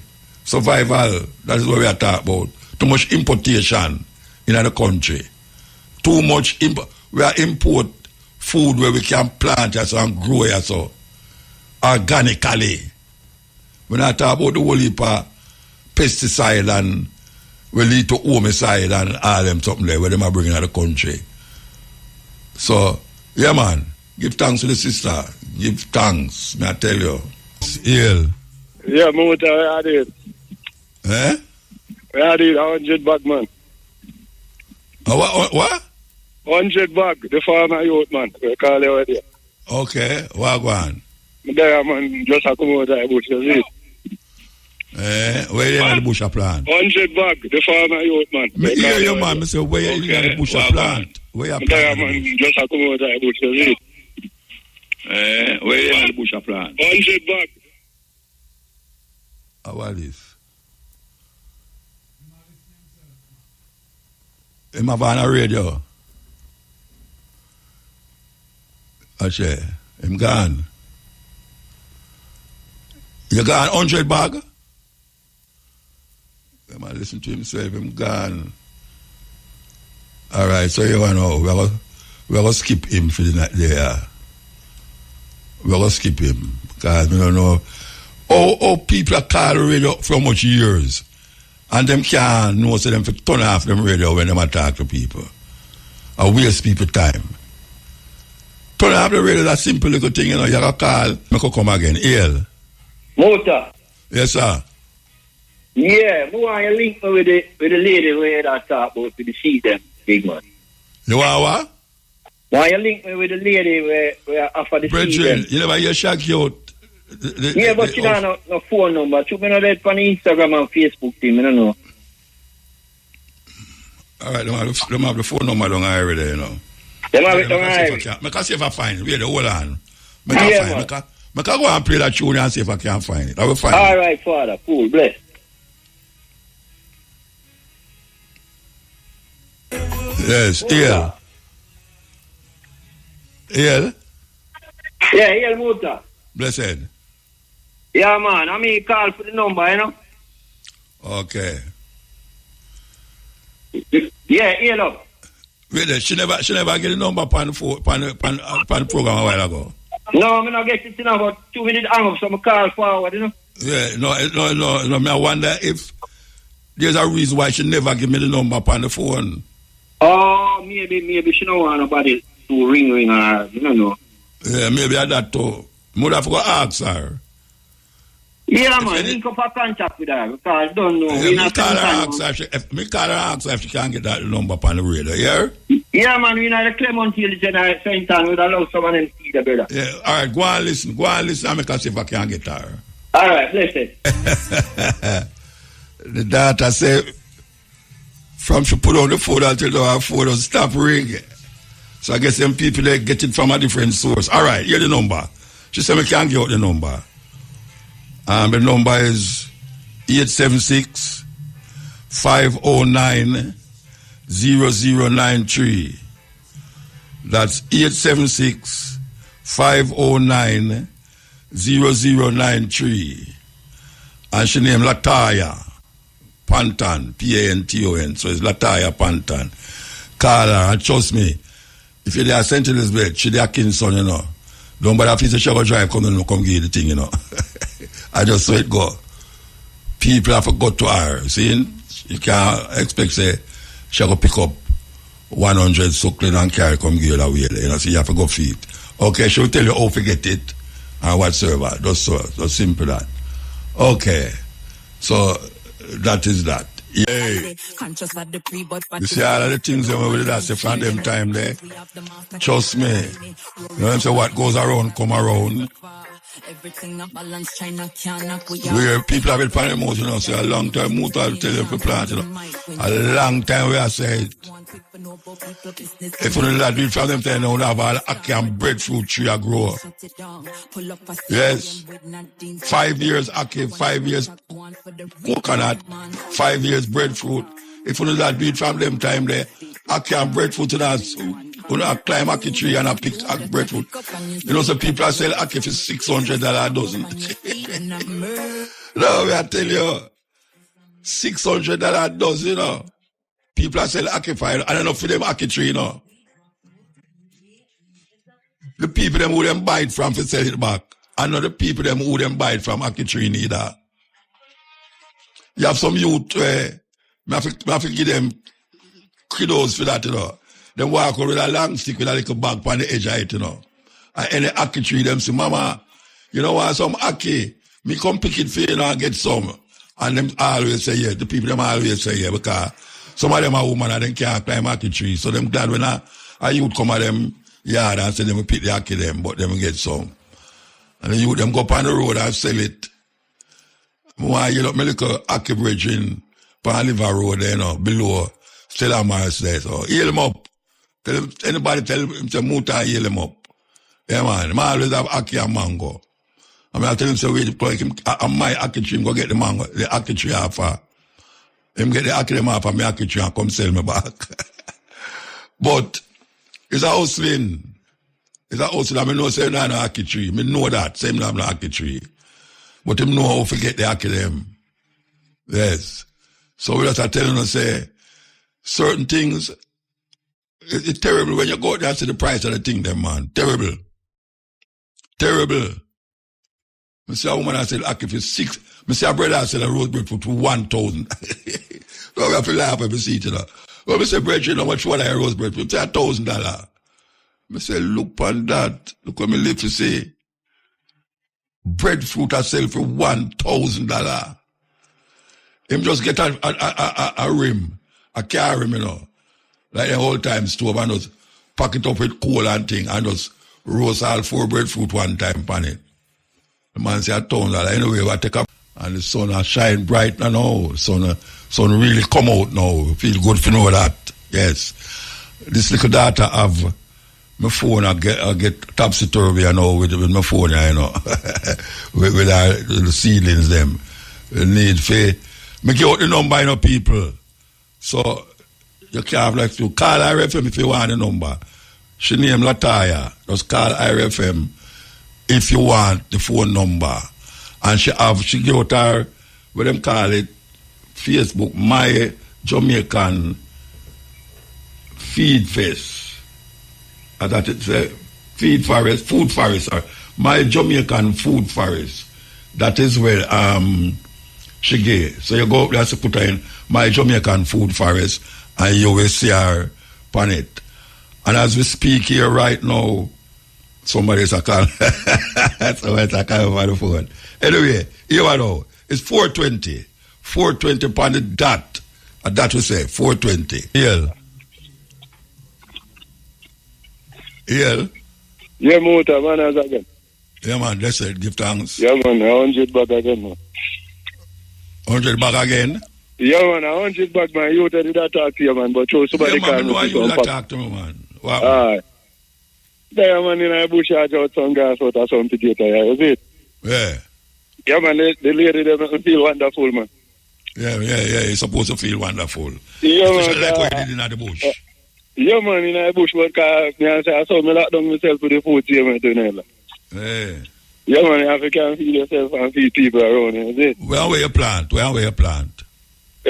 Survival, that is what we are talking about. Too much importation in the country. Too much, we are import food where we can plant and grow so organically. When I talk about the whole heap of pesticide and we lead to homicide and all them something there where they are bringing out the country. So, yeah, man, give thanks to the sister. Give thanks, may I tell you. Ill. Yeah, Muta, I did. Eh? I did 100 bag, man. What? 100 bag, the farmer youth, man. We call it over there. Okay, what go on? There, man, just a come out there, bush, you see. Where you in the bush a plant? 100 bag, the farmer youth, man. Me hear you, man. Me say, where you in the bush a plant? Where you there, plant? man, just a come out there, bush, you see. Where you in the bush a plant? 100 bag. How about this? Him have on a radio. Actually, him gone. You gone 100 bag? Him a listen to himself, him gone. Alright, so you know, we're gonna skip him for the night there. We're gonna skip him. Because we don't know how people are called radio for much years. And them can't know so them for turn off them radio when them talk to people. Or waste people time. Turn off the radio, that simple little thing, you know, you gotta call, make her come again. Hail. Motor. Yes, sir. Yeah, who want you link me with the lady where that talk about with the sheet them, big man. You want what? Why you link me with the lady where offer the sheet them? You never hear Shaggy out. Yeah, but she don't have no phone number. She been on that on Instagram and Facebook team, I don't know. Alright, them have the phone number down here there, you know. Them have it down here. Make us see if I find it. Wait, hold on. Make I go and play that tune and see if I can find it. I will find it. Alright, Father. Cool. Bless. Yes, Hail. Hail? Yeah, Hail Motor. Blessed. Yeah, man. I mean, call for the number, you know? Okay. Yeah, Hail up. Wait there, she never get the number upon the program a while ago. No, I'm not getting it now, but 2 minutes hang up, so I'm call forward, you know? Yeah, no. I wonder if there's a reason why she never give me the number upon the phone. Oh, maybe she don't want nobody to ring her, you don't know. Yeah, maybe I that too. Would have to go ask her. Yeah, man, link up a contact with her, because I don't know. Yeah, me call her ask her if she can get that number upon the radio, yeah? Yeah, man, we know the Clement Hill General Center, we'd allow someone else to see the brother. Yeah, alright, go and listen and make us see if I can get her. Alright, blessed. The daughter said, from she put on the phone until her phone doesn't stop ringing. So I guess them people, they get it from a different source. Alright, here the number. She said, I can't get out the number. The number is 876-509-0093. That's 876-509-0093. And she named Lataya Panton, Panton. So it's Lataya Panton. Call her and trust me, if you're there St. Elizabeth, she's there Kingston, you know. Don't bother if it's a sugar drive, come give you the thing, you know. I just saw it go. People have to go to her. See, you can't expect, say, she go pick up 100 suckling and carry come give you that way. You know, so you have to go feed. Okay, she'll tell you how to get it and whatsoever. Just simple that. Okay. So, that is that. Yeah. You see all of the things that we did say from them time there. Trust me. You know what, so what goes around come around. Where people have it for them, you know, say a long time Muta tell them to plant, you know. A long time we have said if you don't do it from them time, they would have all ackee and breadfruit tree a grow. Yes. 5 years ackee, 5 years coconut, 5 years breadfruit. If you don't do it from them time there, ackee and breadfruit, you know, climb ackee tree and pick breadfruit. You know, so people are selling ackee for $600 a dozen. No, I tell you, $600 a dozen, you know. People are selling ackee fire. I don't know for them ackee tree, you know. The people them who them buy it from to sell it back. I know the people them who them buy it from ackee tree neither. You have some youth where I have to give them kudos for that, you know. They walk with a long stick with a little bag on the edge of it, you know. And any ackee tree, them say, Mama, you know what, some ackee, me come pick it for you, you know, and get some. And them always say, yeah, the people them always say, yeah, because some of them are women and they can't climb ackee tree. So them glad when a youth come at them yard and say them pick the ackee them, but them get some. And the youth them go up on the road and sell it. Why, you know, my little ackee bridge in Liver Road there, you know, below Stella Mars there. So, heal them up. Tell him, anybody tell him to Muta, heal him up. Yeah, man. I always have ackee and mango. I mean, I tell him, so wait, my ackee tree, go get the mango, the ackee tree off. Him get the ackee them off of my ackee tree and come sell me back. But it's a hustling. It's a hustling. I mean, no, say no hockey tree. I know that. Same no hockey tree. But him know how to get the hockey them. Yes. So we just are telling us, say, certain things, it's terrible when you go out there and see the price of the thing, them, man. Terrible. Terrible. I see a woman I said, hockey for 6. I see a brother I said a rose breadfruit for 1,000. So we have to laugh when we see it, you know. Well, I say, breadfruit, how much for a rose breadfruit? Say $1,000. I say, look on that. Look what me live to say. Breadfruit I sell for $1,000. Him just get a rim, a car rim, you know. Like the whole time stove and just pack it up with coal and thing and just roast all 4 breadfruit one time on it. The man say $1,000. Anyway, we take up and the sun shine bright now. Sun really come out now. Feel good to know that. Yes. This little daughter have my phone, I get topsy-turvy, you know, with my phone, you know. with our the seedlings, them. We need for make out the number, you know, people. So you can have like to call IRFM if you want the number. She name Lataya. Just call IRFM if you want the phone number. And she give out her, what them call it, Facebook, My Jamaican Feed Fest. And that it's a food forest, or My Jamaican Food Forest. That is where she gave. So you go up there to put her in My Jamaican Food Forest and you will see her on it. And as we speak here right now, somebody's a call. Somebody's a call over the phone. Anyway, here we know. It's 4:20. 4:20 upon the dot. And that we say, 4:20. Yeah, Muta, man, as again. Yeah, man, that's it. Give thanks. Yeah, man, 100 back again, man. 100 back again? Yeah, man, 100 back, man. You did that talk to you, man, but show somebody man, know you that talk to me, man. Wow. There, man, in a bush, I just some gas out or some potato, yeah, is it? Yeah. Yeah, man, the lady, they feel wonderful, man. Yeah, you're supposed to feel wonderful. Yeah, especially man. Like what you did in the bush. Yeah, man, in a bush, but I saw me lock down myself with the food here, man, doing Yeah. Yeah, man, you have to feed yourself and feed people around, is it? Where you plant? You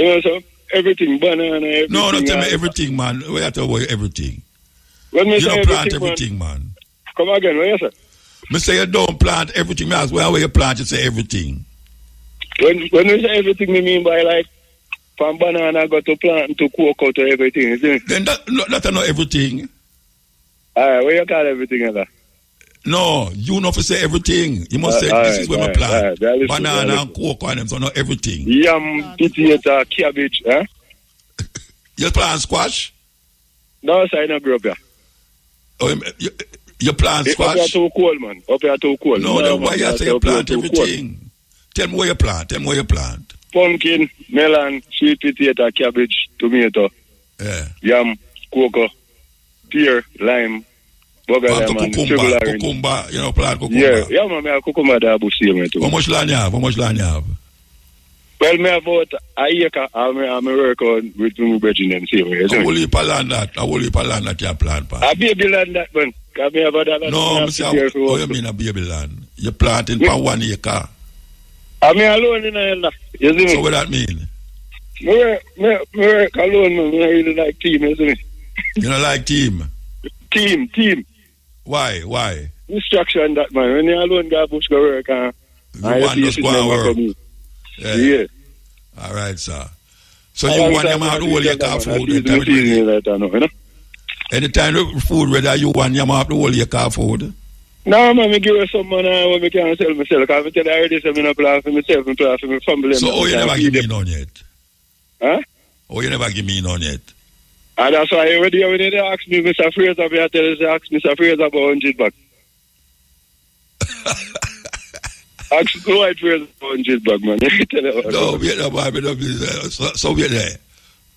know, so everything, banana, everything. No, not tell me everything, man. We have to avoid everything. When you don't plant everything, man. Come again, what you say? Me say you don't plant everything. Me ask where you plant, you say everything. When we say everything, we mean by like, from banana got to plant to cocoa to everything, isn't it? Then that's not everything. Alright, what you call everything, other? No, you not to say everything. You must say this is where we plant. Banana and cocoa and them, so not everything. Yam, potato, cabbage, eh? You plant squash? No, sir, I don't grow up here. Oh, you plant squash? Up here too cold, man. Up here too cold. No, then why you say you plant everything? Tell me where you plant. Pumpkin, melon, sweet potato, cabbage, tomato, yam, cocoa, pear, lime, bugger lemon, cucumber, you know, plant cucumber. Yeah, man, I have cucumber there, bush here, too. How much land you have? Well, me about a acre, I'm work on with my brethren and see where. How will you land that you plant, a baby land that, man. Can me have that? No, how you mean a baby land? You planting for 1 acre. I'm alone in the you see me? So what that mean? Me work alone, man. I really like team, isn't it? You don't like team? Team. Why? Instruction that, man. When you're alone, go bush go work. You want to go and work? Yeah. All right, sir. So you want your man to hold your car food? Anytime the food ready, you want your man to hold your car food? No, man, me give her some money when I can't sell myself. Because I tell you already, I'm not plan for myself, I'm plan for my family. So, you never give me none yet? Huh? You never give me none yet? And that's why when they ask me, Mr. Fraser, I tell you, ask Mr. Fraser about 100 bucks. Ask the white Fraser about 100 bucks, man. No, wait, no, so wait there.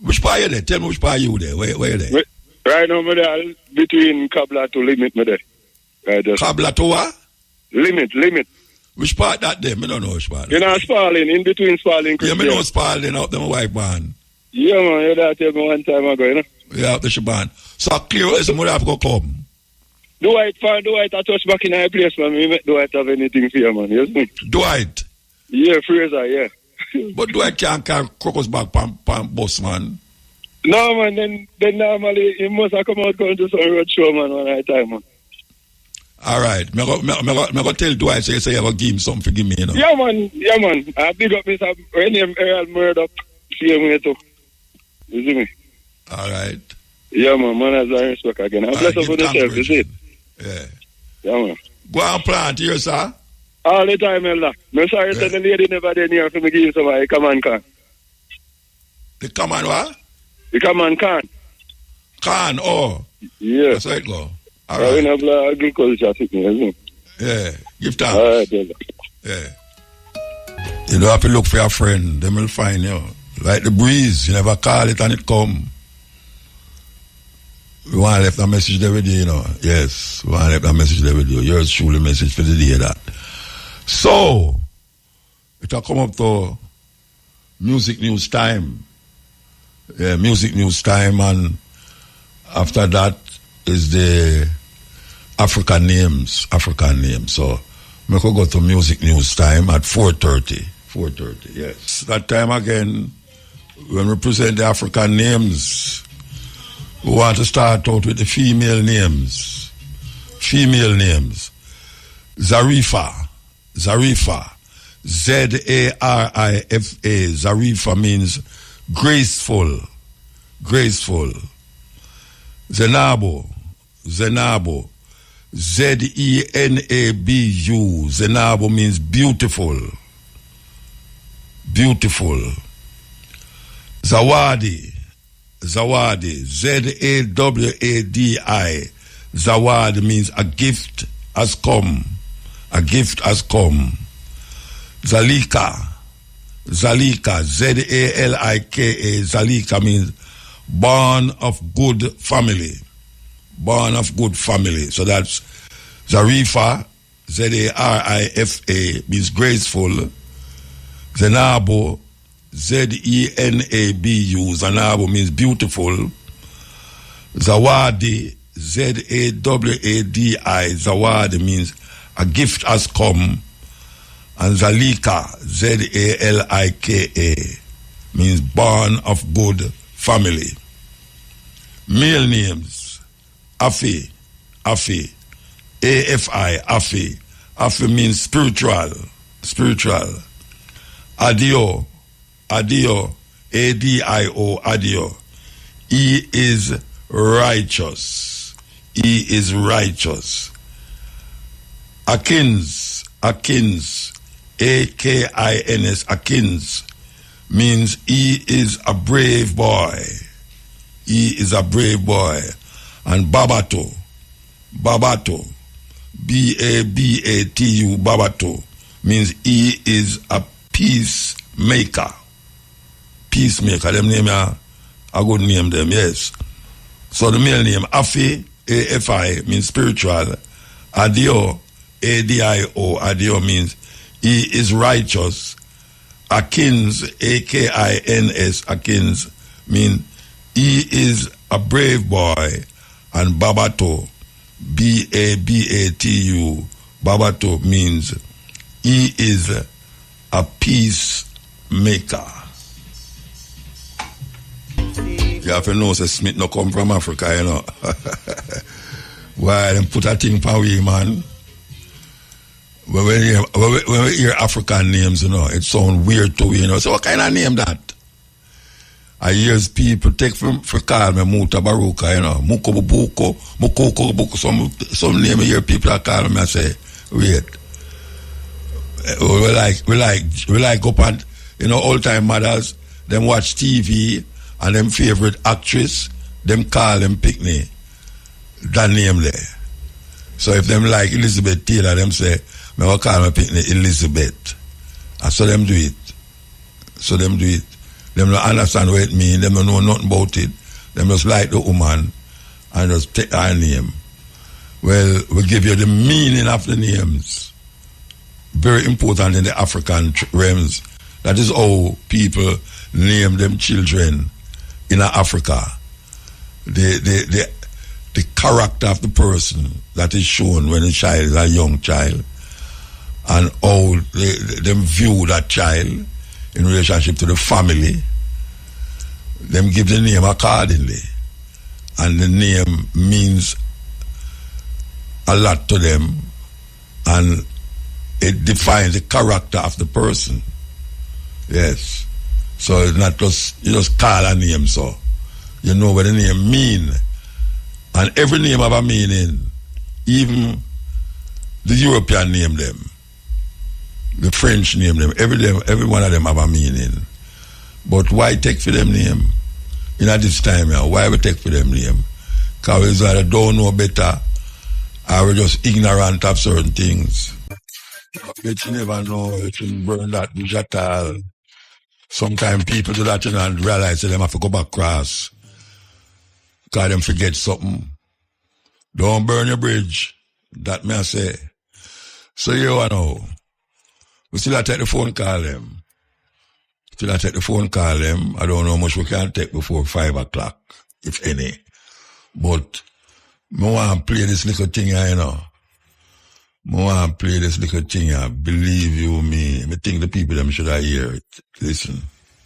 Which part you there? Tell me which part you there. Where you there? Right now, I'm there between Kabla to Limit, me there. Kabla to what? Limit. Which part that there? I don't know which part. You know, Spalding, in between Spalding. Yeah, I know Spalding out there, my wife, man. Yeah, man, you that tell me one time ago, you know? Yeah, the Shaban. So clear is the have to come. Dwight I touch back in our place, man. We make Dwight have anything for you, man. Yes, me. Dwight? Yeah, Fraser, yeah. But Dwight can't carry crocus back pam bus, man. No, man, then normally he must have come out going to some road show, man, one night time, man. All right. Me go tell Dwight, say you go give him something for give me, you know. Yeah, man. I big up Mr. Name Errol Murdoch. Same way too. You see me? All right. Yeah, man, as I respect again. I'm blessed for yourself, you see it? Yeah. Yeah, man. Go and plant here, sir. All the time, Elder. I'm sorry that the lady never did here for me give you somebody. Come on, can. The command what? The command can. Can, oh. Yeah. That's how it go. All right. right. We have agriculture sitting, isn't it? Yeah. Give thanks. All right, Elder. Yeah. You don't have to look for your friend. They will find you. Like the breeze. You never call it and it come. We want to left a message there with you, you know. Yes, we want to left a message there with you. Yours truly message for the day that. So, it will come up to music news time. Yeah, music news time, and after that is the African names. So, we could go to music news time at 4:30. 4:30, yes. That time again, when we present the African names, we want to start out with the female names. Female names. Zarifa. Z-A-R-I-F-A. Zarifa means graceful. Zenabo. Z-E-N-A-B-U. Zenabo means beautiful. Zawadi. Z-A-W-A-D-I. Zawadi means a gift has come. Zalika. Z-A-L-I-K-A. Zalika means born of good family. So that's Zarifa. Z-A-R-I-F-A means graceful. Zenabo. Z-E-N-A-B-U. Zanabo means beautiful. Zawadi. Z-A-W-A-D-I. Zawadi means a gift has come. And Zalika. Z-A-L-I-K-A means born of good family. Male names. Afi. A-F-I. Afi means spiritual. Adio. A-D-I-O, adio. He is righteous. Akins, A-K-I-N-S, Akins, means he is a brave boy. And Babato, B-A-B-A-T-U, Babato, means he is a peacemaker. Them name a good name them, yes. So the male name, Afi, A-F-I, means spiritual. Adio, A-D-I-O, Adio means he is righteous. Akins, A-K-I-N-S, Akins, means he is a brave boy. And Babato, B-A-B-A-T-U, Babato means he is a peacemaker. You have to know that Smith no come from Africa, you know. Why them put a thing for we, man? When we hear African names, you know, it sounds weird to we, you know. So what kind of name that? I hear people take for call me Mutabaruka, you know. Mukoko, some name I hear people that call me and say, wait. We like up and, you know, old time mothers, them watch TV and them favorite actress, them call them Pickney, that name there. So if them like Elizabeth Taylor, them say, me will call my Pickney Elizabeth. And so them do it. Them don't understand what it means, them don't know nothing about it. Them just like the woman and just take her name. Well, we give you the meaning of the names. Very important in the African realms. That is how people name them children in Africa. the character of the person that is shown when a child is a young child, and how them view that child in relationship to the family. Them give the name accordingly, and the name means a lot to them, and it defines the character of the person. Yes. So it's not just, you just call a name, so you know what the name mean. And every name have a meaning. Even the European name them, the French name them, every one of them have a meaning. But why take for them name? In this time, why we take for them name? Because we either don't know better, or we're just ignorant of certain things. But you never know, you can burn that bush at all. Sometimes people do that and realize that they have to go back across. Because them forget something. Don't burn your bridge. That may I say. So you know, we still take the phone call them. I don't know how much we can take before 5 o'clock, if any. But I want to play this little thing here, you know. Believe you me. I think the people them should hear it. Listen.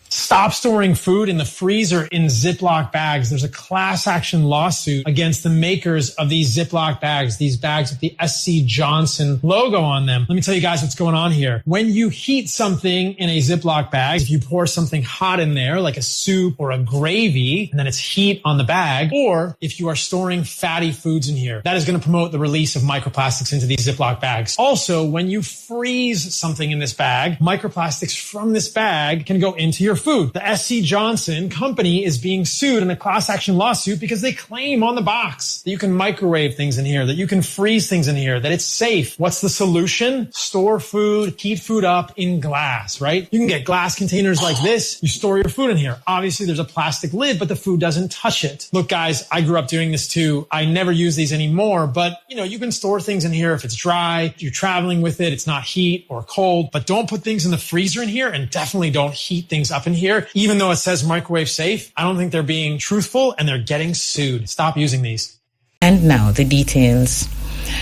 Stop storing food in the freezer in Ziploc bags. There's a class action lawsuit against the makers of these Ziploc bags, these bags with the SC Johnson logo on them. Let me tell you guys what's going on here. When you heat something in a Ziploc bag, if you pour something hot in there, like a soup or a gravy, and then it's heat on the bag, or if you are storing fatty foods in here, that is going to promote the release of microplastics into these Ziploc bags. Also, when you freeze something in this bag, microplastics from this bag can go into your food. The SC Johnson company is being sued in a class action lawsuit because they claim on the box that you can microwave things in here, that you can freeze things in here, that it's safe. What's the solution? Store food, heat food up in glass, right? You can get glass containers like this. You store your food in here. Obviously, there's a plastic lid, but the food doesn't touch it. Look, guys, I grew up doing this too. I never use these anymore, but you can store things in here if it's dry, you're traveling with it, it's not heat or cold, but don't put things in the freezer in here, and definitely don't heat things up in here. Even though it says microwave safe, I don't think they're being truthful, and they're getting sued. Stop using these. And now the details.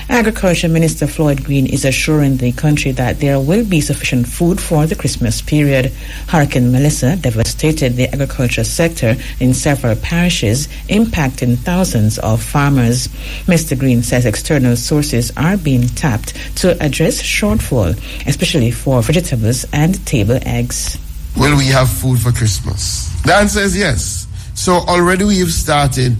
Agriculture Minister Floyd Green is assuring the country that there will be sufficient food for the Christmas period. Hurricane Melissa devastated the agriculture sector in several parishes, impacting thousands of farmers. Mr. Green says external sources are being tapped to address shortfall, especially for vegetables and table eggs. Will we have food for Christmas? The answer is yes. So already we have started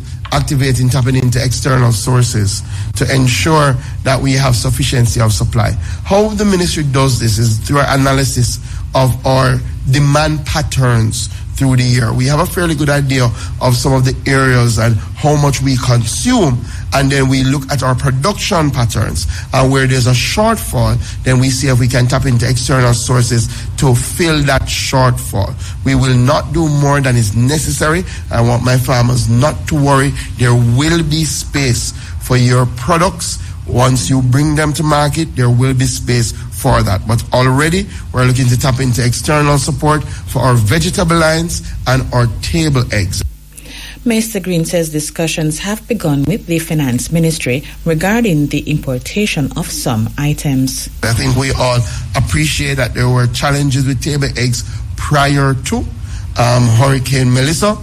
tapping into external sources to ensure that we have sufficiency of supply. How the ministry does this is through our analysis of our demand patterns through the year. We have a fairly good idea of some of the areas and how much we consume, and then we look at our production patterns, and where there's a shortfall, then we see if we can tap into external sources to fill that shortfall. We will not do more than is necessary. I want my farmers not to worry. There will be space for your products. Once you bring them to market, there will be space for that. But already, we're looking to tap into external support for our vegetable lines and our table eggs. Mr. Green says discussions have begun with the Finance Ministry regarding the importation of some items. I think we all appreciate that there were challenges with table eggs prior to Hurricane Melissa.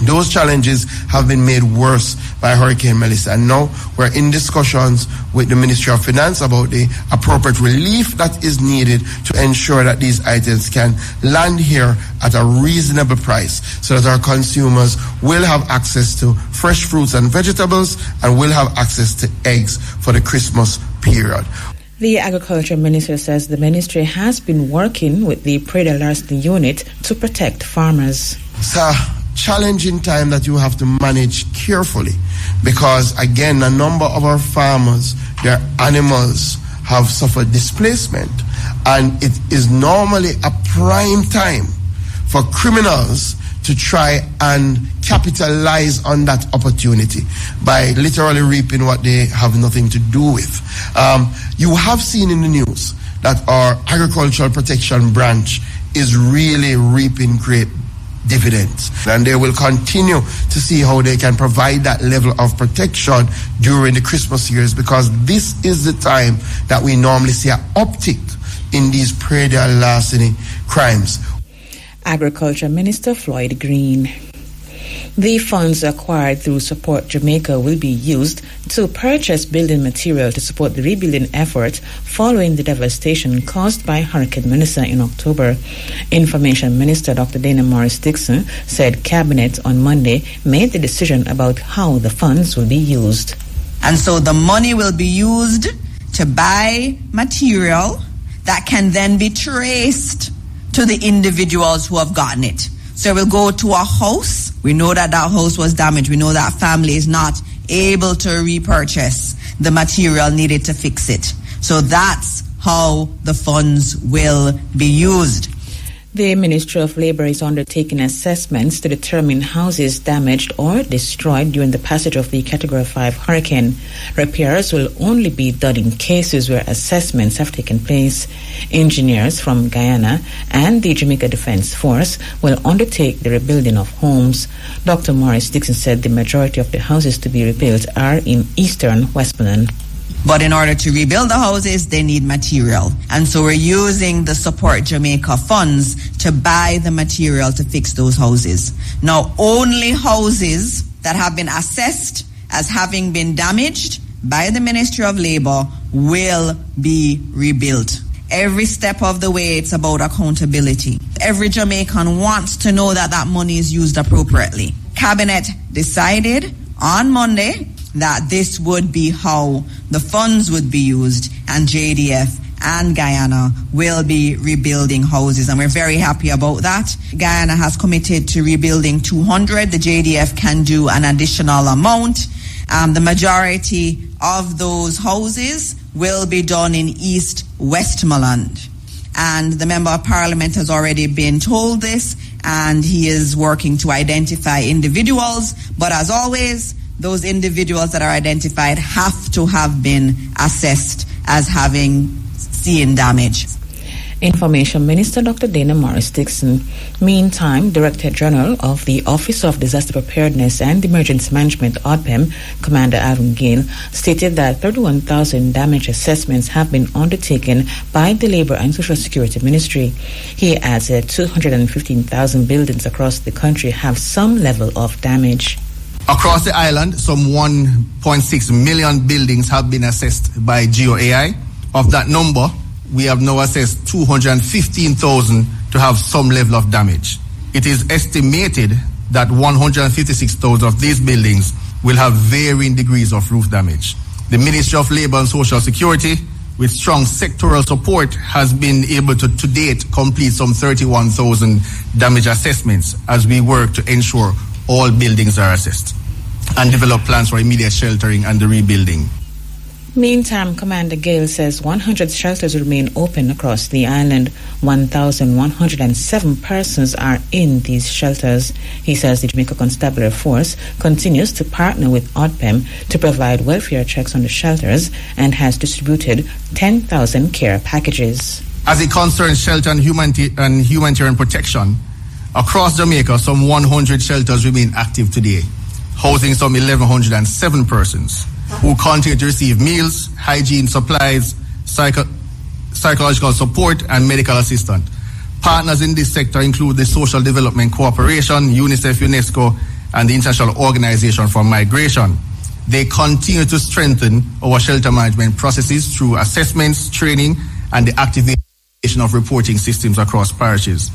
Those challenges have been made worse by Hurricane Melissa, and now we're in discussions with the Ministry of Finance about the appropriate relief that is needed to ensure that these items can land here at a reasonable price so that our consumers will have access to fresh fruits and vegetables and will have access to eggs for the Christmas period. The Agriculture Minister says the ministry has been working with the Preda Larceny Unit to protect farmers. Sir, challenging time that you have to manage carefully, because again, a number of our farmers, their animals have suffered displacement, and it is normally a prime time for criminals to try and capitalize on that opportunity by literally reaping what they have nothing to do with. You have seen in the news that our agricultural protection branch is really reaping great dividends. And they will continue to see how they can provide that level of protection during the Christmas years, because this is the time that we normally see an uptick in these predatory and larceny crimes. Agriculture Minister Floyd Green. The funds acquired through Support Jamaica will be used to purchase building material to support the rebuilding effort following the devastation caused by Hurricane Melissa in October. Information Minister Dr. Dana Morris-Dixon said Cabinet on Monday made the decision about how the funds will be used. And so the money will be used to buy material that can then be traced to the individuals who have gotten it. So we'll go to a house. We know that that house was damaged. We know that family is not able to repurchase the material needed to fix it. So that's how the funds will be used. The Ministry of Labour is undertaking assessments to determine houses damaged or destroyed during the passage of the Category 5 hurricane. Repairs will only be done in cases where assessments have taken place. Engineers from Guyana and the Jamaica Defence Force will undertake the rebuilding of homes. Dr. Morris-Dixon said the majority of the houses to be rebuilt are in eastern Westmoreland. But in order to rebuild the houses, they need material. And so we're using the Support Jamaica funds to buy the material to fix those houses. Now, only houses that have been assessed as having been damaged by the Ministry of Labour will be rebuilt. Every step of the way, it's about accountability. Every Jamaican wants to know that that money is used appropriately. Cabinet decided on Monday that this would be how the funds would be used, and JDF and Guyana will be rebuilding houses, and we're very happy about that. Guyana has committed to rebuilding 200. The JDF can do an additional amount. The majority of those houses will be done in East Westmoreland. And the Member of Parliament has already been told this, and he is working to identify individuals. But as always, those individuals that are identified have to have been assessed as having seen damage. Information Minister Dr. Dana Morris-Dixon. Meantime, Director General of the Office of Disaster Preparedness and Emergency Management, ODPEM, Commander Alvin Gill, stated that 31,000 damage assessments have been undertaken by the Labour and Social Security Ministry. He adds that 215,000 buildings across the country have some level of damage. Across the island, some 1.6 million buildings have been assessed by GeoAI. Of that number, we have now assessed 215,000 to have some level of damage. It is estimated that 156,000 of these buildings will have varying degrees of roof damage. The Ministry of Labour and Social Security, with strong sectoral support, has been able to date complete some 31,000 damage assessments as we work to ensure all buildings are assessed and develop plans for immediate sheltering and the rebuilding. Meantime, Commander Gale says 100 shelters remain open across the island. 1,107 persons are in these shelters. He says the Jamaica Constabulary Force continues to partner with ODPEM to provide welfare checks on the shelters and has distributed 10,000 care packages. As it concerns shelter and humanitarian protection, across Jamaica, some 100 shelters remain active today, housing some 1,107 persons who continue to receive meals, hygiene supplies, psychological support, and medical assistance. Partners in this sector include the Social Development Cooperation, UNICEF, UNESCO, and the International Organization for Migration. They continue to strengthen our shelter management processes through assessments, training, and the activation of reporting systems across parishes.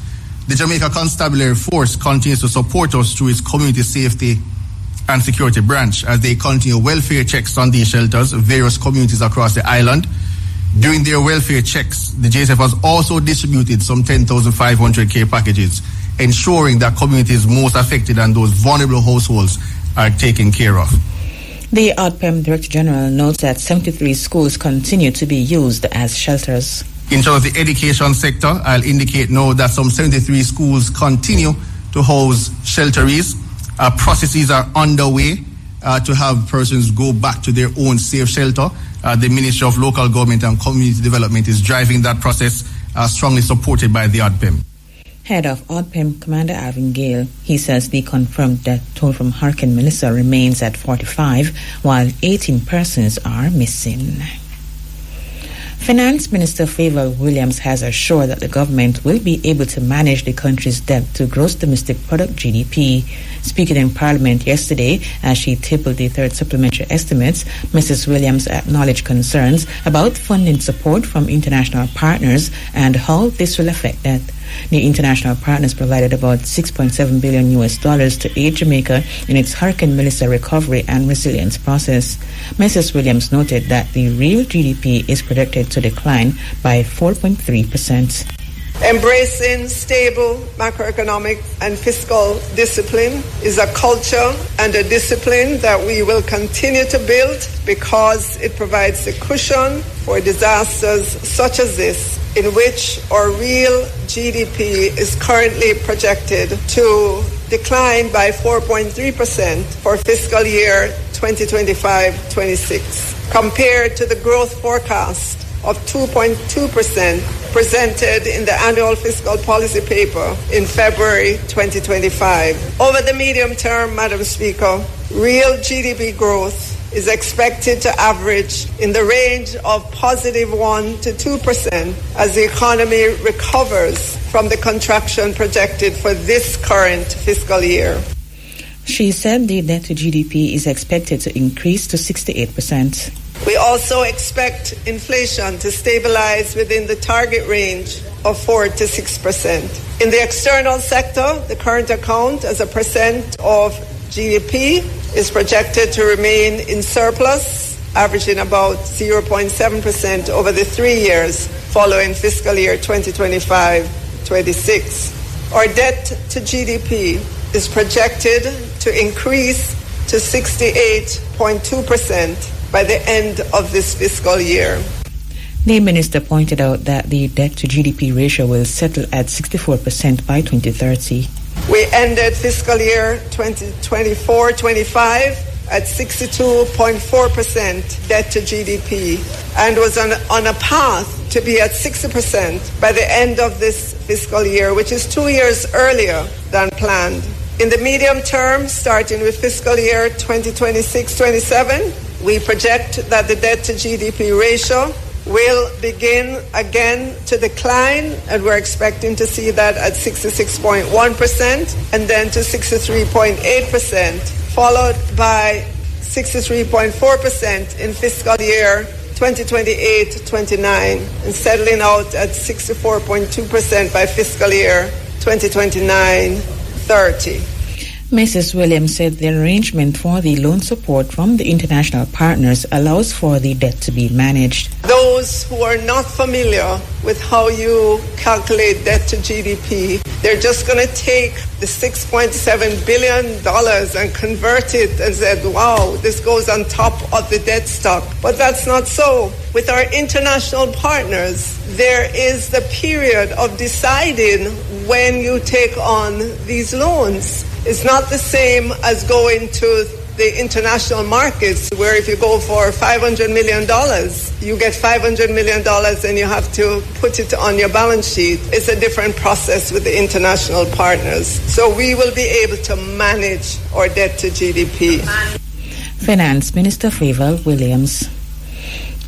The Jamaica Constabulary Force continues to support us through its community safety and security branch as they continue welfare checks on these shelters, various communities across the island. During their welfare checks, the JSF has also distributed some 10,500 care packages, ensuring that communities most affected and those vulnerable households are taken care of. The ODPEM Director General notes that 73 schools continue to be used as shelters. In terms of the education sector, I'll indicate now that some 73 schools continue to house shelteries. Processes are underway to have persons go back to their own safe shelter. The Ministry of Local Government and Community Development is driving that process, strongly supported by the ODPEM. Head of ODPEM, Commander Alvin Gale, he says the confirmed death toll from Hurricane Melissa remains at 45, while 18 persons are missing. Finance Minister Favour Williams has assured that the government will be able to manage the country's debt to gross domestic product GDP. Speaking in Parliament yesterday as she tabled the third supplementary estimates, Mrs. Williams acknowledged concerns about funding support from international partners and how this will affect that. The international partners provided about $6.7 billion to aid Jamaica in its Hurricane Melissa recovery and resilience process. Mrs. Williams noted that the real GDP is projected to decline by 4.3%. Embracing stable macroeconomic and fiscal discipline is a culture and a discipline that we will continue to build because it provides a cushion for disasters such as this, in which our real GDP is currently projected to decline by 4.3% for fiscal year 2025-26, compared to the growth forecast of 2.2% presented in the annual fiscal policy paper in February 2025. Over the medium term, Madam Speaker, real GDP growth is expected to average in the range of positive 1 to 2% as the economy recovers from the contraction projected for this current fiscal year. She said the debt to GDP is expected to increase to 68%. We also expect inflation to stabilize within the target range of 4 to 6%. In the external sector, the current account as a percent of GDP is projected to remain in surplus, averaging about 0.7% over the 3 years following fiscal year 2025-26. Our debt to GDP is projected to increase to 68.2% by the end of this fiscal year. The minister pointed out that the debt to GDP ratio will settle at 64% by 2030. We ended fiscal year 2024-25 at 62.4% debt to GDP and was on a path to be at 60% by the end of this fiscal year, which is 2 years earlier than planned. In the medium term, starting with fiscal year 2026-27, we project that the debt to GDP ratio will begin again to decline, and we're expecting to see that at 66.1% and then to 63.8%, followed by 63.4% in fiscal year 2028-29, and settling out at 64.2% by fiscal year 2029-30. Mrs. Williams said the arrangement for the loan support from the international partners allows for the debt to be managed. Those who are not familiar with how you calculate debt to GDP, they're just going to take the $6.7 billion and convert it and said, wow, this goes on top of the debt stock. But that's not so. With our international partners, there is the period of deciding when you take on these loans. It's not the same as going to the international markets, where if you go for $500 million, you get $500 million and you have to put it on your balance sheet. It's a different process with the international partners. So we will be able to manage our debt to GDP. Finance Minister Favour Williams.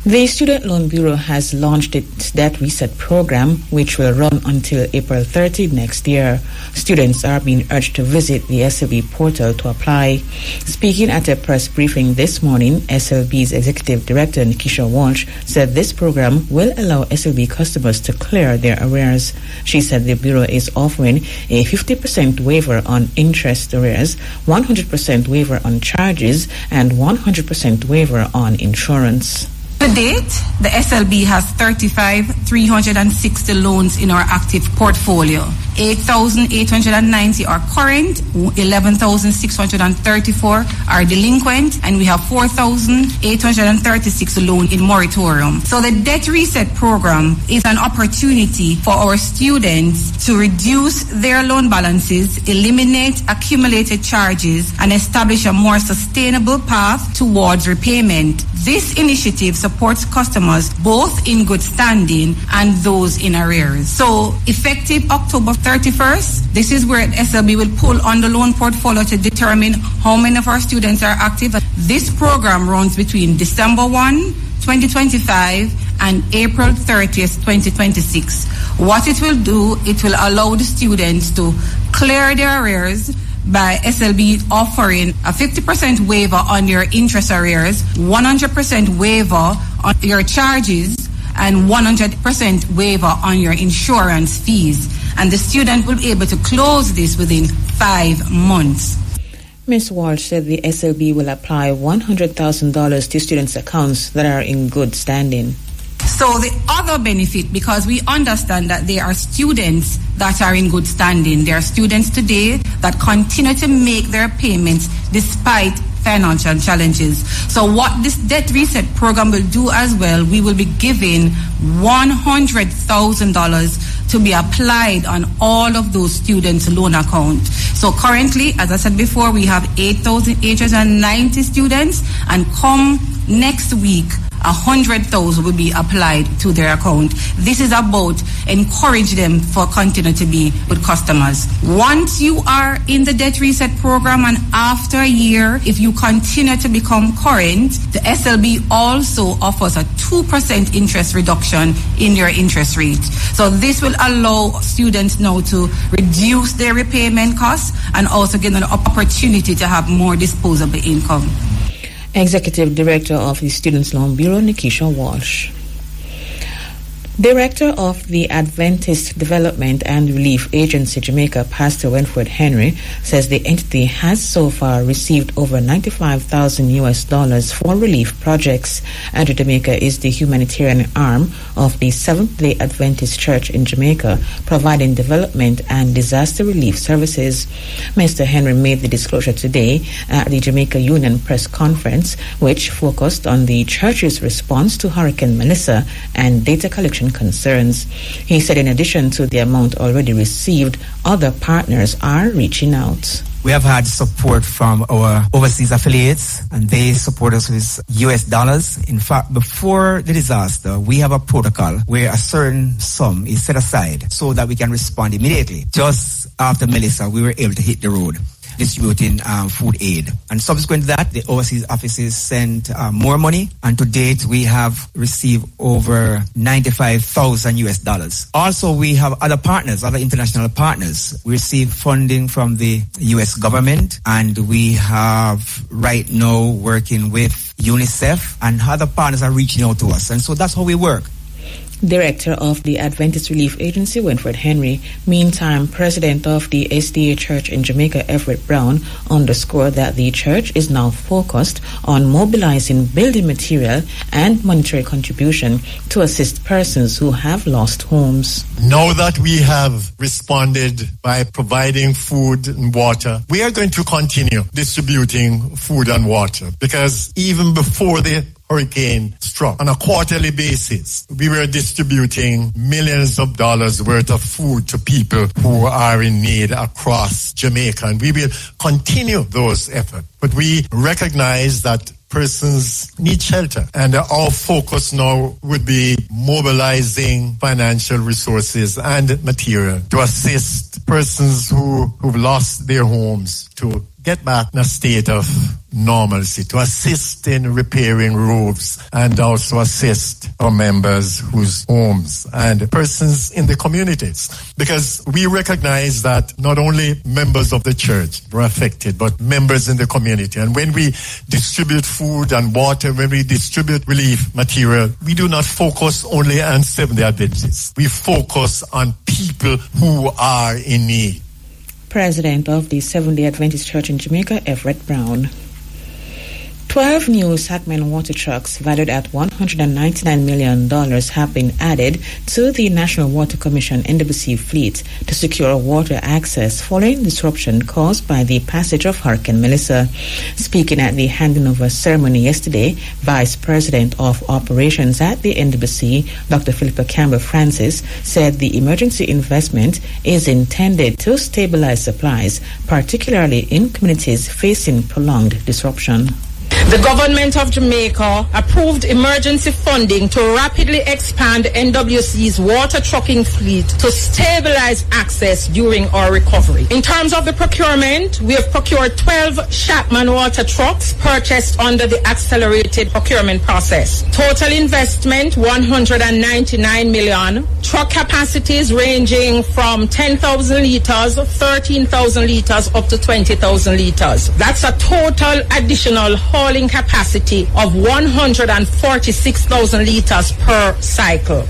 The Student Loan Bureau has launched its debt reset program, which will run until April 30 next year. Students are being urged to visit the SLB portal to apply. Speaking at a press briefing this morning, SLB's Executive Director Nikisha Walsh said this program will allow SLB customers to clear their arrears. She said the Bureau is offering a 50% waiver on interest arrears, 100% waiver on charges, and 100% waiver on insurance. To date, the SLB has 35,360 loans in our active portfolio. 8,890 are current, 11,634 are delinquent, and we have 4,836 loans in moratorium. So the debt reset program is an opportunity for our students to reduce their loan balances, eliminate accumulated charges, and establish a more sustainable path towards repayment. This initiative supports customers both in good standing and those in arrears. So effective October 31st. This is where SLB will pull on the loan portfolio to determine how many of our students are active. This program runs between December 1, 2025 and April 30th, 2026. What it will do, it will allow the students to clear their arrears by SLB offering a 50% waiver on your interest arrears, 100% waiver on your charges, and 100% waiver on your insurance fees. And the student will be able to close this within 5 months. Ms. Walsh said the SLB will apply $100,000 to students' accounts that are in good standing. So the other benefit, because we understand that there are students that are in good standing. There are students today that continue to make their payments despite financial challenges. So what this debt reset program will do as well, we will be giving $100,000 to be applied on all of those students' loan accounts. So currently, as I said before, we have 8,890 students, and come next week, 100,000 will be applied to their account. This is about encourage them for continue to be good customers. Once you are in the debt reset program and after a year, if you continue to become current, the SLB also offers a 2% interest reduction in your interest rate. So this will allow students now to reduce their repayment costs and also get an opportunity to have more disposable income. Executive Director of the Students' Loan Bureau, Nikisha Walsh. Director of the Adventist Development and Relief Agency Jamaica, Pastor Wentworth Henry, says the entity has so far received over $95,000 for relief projects, and Jamaica is the humanitarian arm of the Seventh-day Adventist Church in Jamaica, providing development and disaster relief services. Mr. Henry made the disclosure today at the Jamaica Union press conference, which focused on the church's response to Hurricane Melissa and data collection concerns. He said in addition to the amount already received, other partners are reaching out. We have had support from our overseas affiliates, and they support us with US dollars. In fact, before the disaster, we have a protocol where a certain sum is set aside so that we can respond immediately. Just after Melissa, we were able to hit the road distributing food aid. And subsequent to that, the overseas offices sent more money, and to date we have received over $95,000. Also, we have other partners, other international partners. We receive funding from the US government, and we have right now working with UNICEF, and other partners are reaching out to us. And so that's how we work. Director of the Adventist Relief Agency, Wentworth Henry. Meantime, President of the SDA Church in Jamaica, Everett Brown, underscored that the church is now focused on mobilizing building material and monetary contribution to assist persons who have lost homes. Now that we have responded by providing food and water, we are going to continue distributing food and water, because even before the hurricane struck, on a quarterly basis, we were distributing millions of dollars worth of food to people who are in need across Jamaica, and we will continue those efforts. But we recognize that persons need shelter, and our focus now would be mobilizing financial resources and material to assist persons who've lost their homes to get back in a state of normalcy, to assist in repairing roofs, and also assist our members whose homes and persons in the communities. Because we recognize that not only members of the church were affected, but members in the community. And when we distribute food and water, when we distribute relief material, we do not focus only on Seventh-day Adventists. We focus on people who are in need. President of the Seventh-day Adventist Church in Jamaica, Everett Brown. 12 new Sackman water trucks valued at $199 million have been added to the National Water Commission NWC fleet to secure water access following disruption caused by the passage of Hurricane Melissa. Speaking at the handing over ceremony yesterday, Vice President of Operations at the NWC, Dr. Philippa Campbell Francis, said the emergency investment is intended to stabilize supplies, particularly in communities facing prolonged disruption. The government of Jamaica approved emergency funding to rapidly expand NWC's water trucking fleet to stabilize access during our recovery. In terms of the procurement, we have procured 12 Chapman water trucks purchased under the accelerated procurement process. Total investment, $199 million. Truck capacities ranging from 10,000 litres, 13,000 litres, up to 20,000 litres. That's a total additional hauling capacity of 146,000 litres per cycle.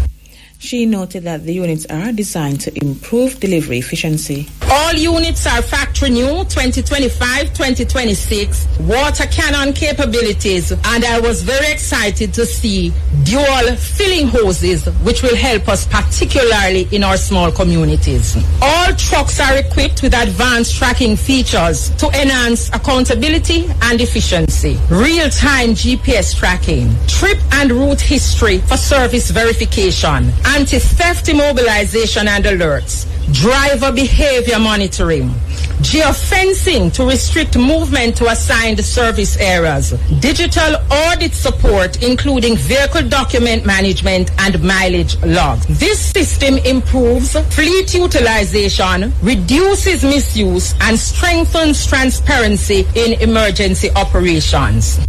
She noted that the units are designed to improve delivery efficiency. All units are factory new, 2025-2026, water cannon capabilities, and I was very excited to see dual filling hoses, which will help us particularly in our small communities. All trucks are equipped with advanced tracking features to enhance accountability and efficiency. Real-time GPS tracking, trip and route history for service verification, anti-theft immobilization and alerts, driver behavior monitoring, geofencing to restrict movement to assigned service areas, digital audit support including vehicle document management and mileage logs. This system improves fleet utilization, reduces misuse, and strengthens transparency in emergency operations.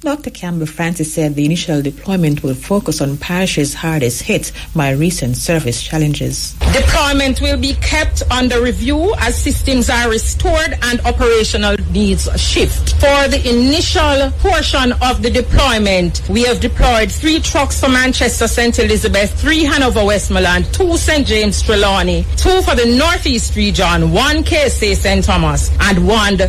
Dr. Campbell Francis said the initial deployment will focus on parishes hardest hit by recent service challenges. Deployment will be kept under review as systems are restored and operational needs shift. For the initial portion of the deployment, we have deployed 3 trucks for Manchester St. Elizabeth, 3 Hanover Westmoreland, 2 St. James Trelawney, 2 for the Northeast region, 1 KSA St. Thomas, and 1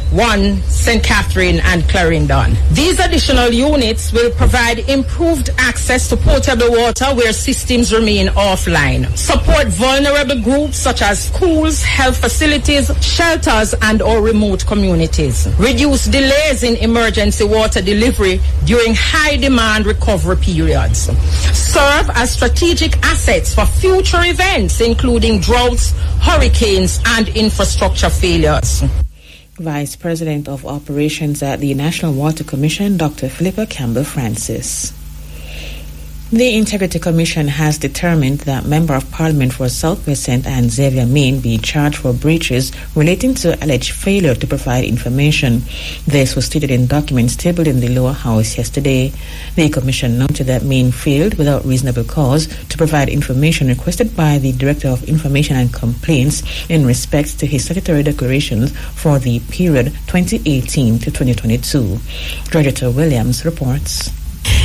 St. Catherine and Clarendon. These additional units will provide improved access to potable water where systems remain offline, support vulnerable groups such as schools, health facilities, shelters, and or remote communities, reduce delays in emergency water delivery during high demand recovery periods, serve as strategic assets for future events including droughts, hurricanes, and infrastructure failures. Vice President of Operations at the National Water Commission, Dr. Philippa Campbell Francis. The Integrity Commission has determined that Member of Parliament for South Weston and Xavier Main be charged for breaches relating to alleged failure to provide information. This was stated in documents tabled in the lower house yesterday. The Commission noted that Main failed without reasonable cause to provide information requested by the Director of Information and Complaints in respect to his statutory declarations for the period 2018 to 2022. Georgetta Williams reports.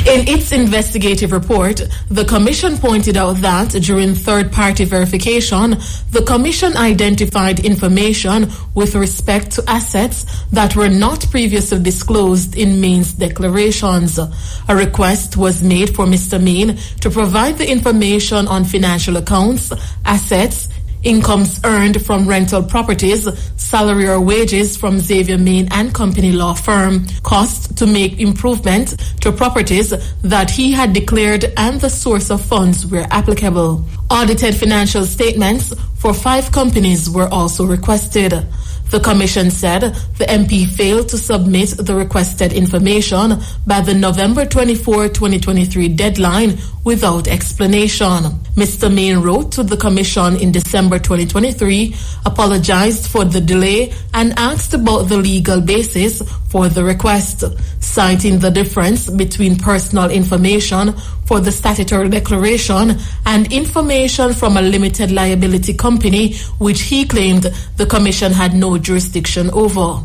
In its investigative report, the Commission pointed out that during third-party verification, the Commission identified information with respect to assets that were not previously disclosed in Main's declarations. A request was made for Mr. Main to provide the information on financial accounts, assets, incomes earned from rental properties, salary or wages from Xavier Main and Company law firm, costs to make improvement to properties that he had declared, and the source of funds where applicable. Audited financial statements for 5 companies were also requested. The Commission said the MP failed to submit the requested information by the November 24, 2023 deadline without explanation. Mr. Main wrote to the Commission in December 2023, apologized for the delay, and asked about the legal basis for the request, citing the difference between personal information for the statutory declaration and information from a limited liability company, which he claimed the Commission had no jurisdiction over.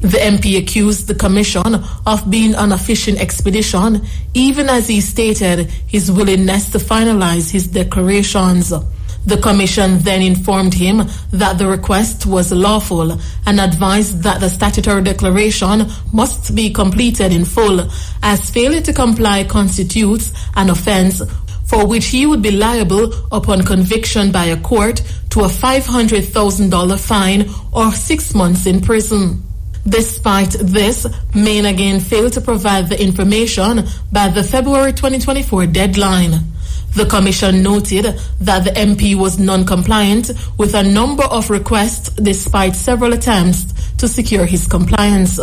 The MP accused the Commission of being on a fishing expedition, even as he stated his willingness to finalize his declarations. The Commission then informed him that the request was lawful and advised that the statutory declaration must be completed in full, as failure to comply constitutes an offence for which he would be liable upon conviction by a court to a $500,000 fine or 6 months in prison. Despite this, Main again failed to provide the information by the February 2024 deadline. The Commission noted that the MP was non-compliant with a number of requests despite several attempts to secure his compliance.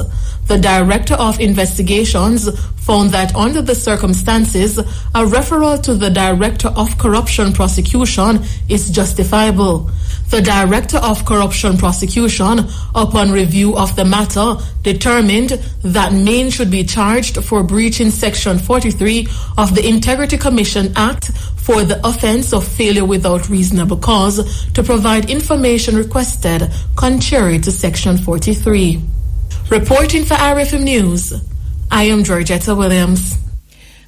The Director of Investigations found that under the circumstances, a referral to the Director of Corruption Prosecution is justifiable. The Director of Corruption Prosecution, upon review of the matter, determined that Main should be charged for breaching Section 43 of the Integrity Commission Act for the offense of failure without reasonable cause to provide information requested contrary to Section 43. Reporting for RFM News, I am Georgetta Williams.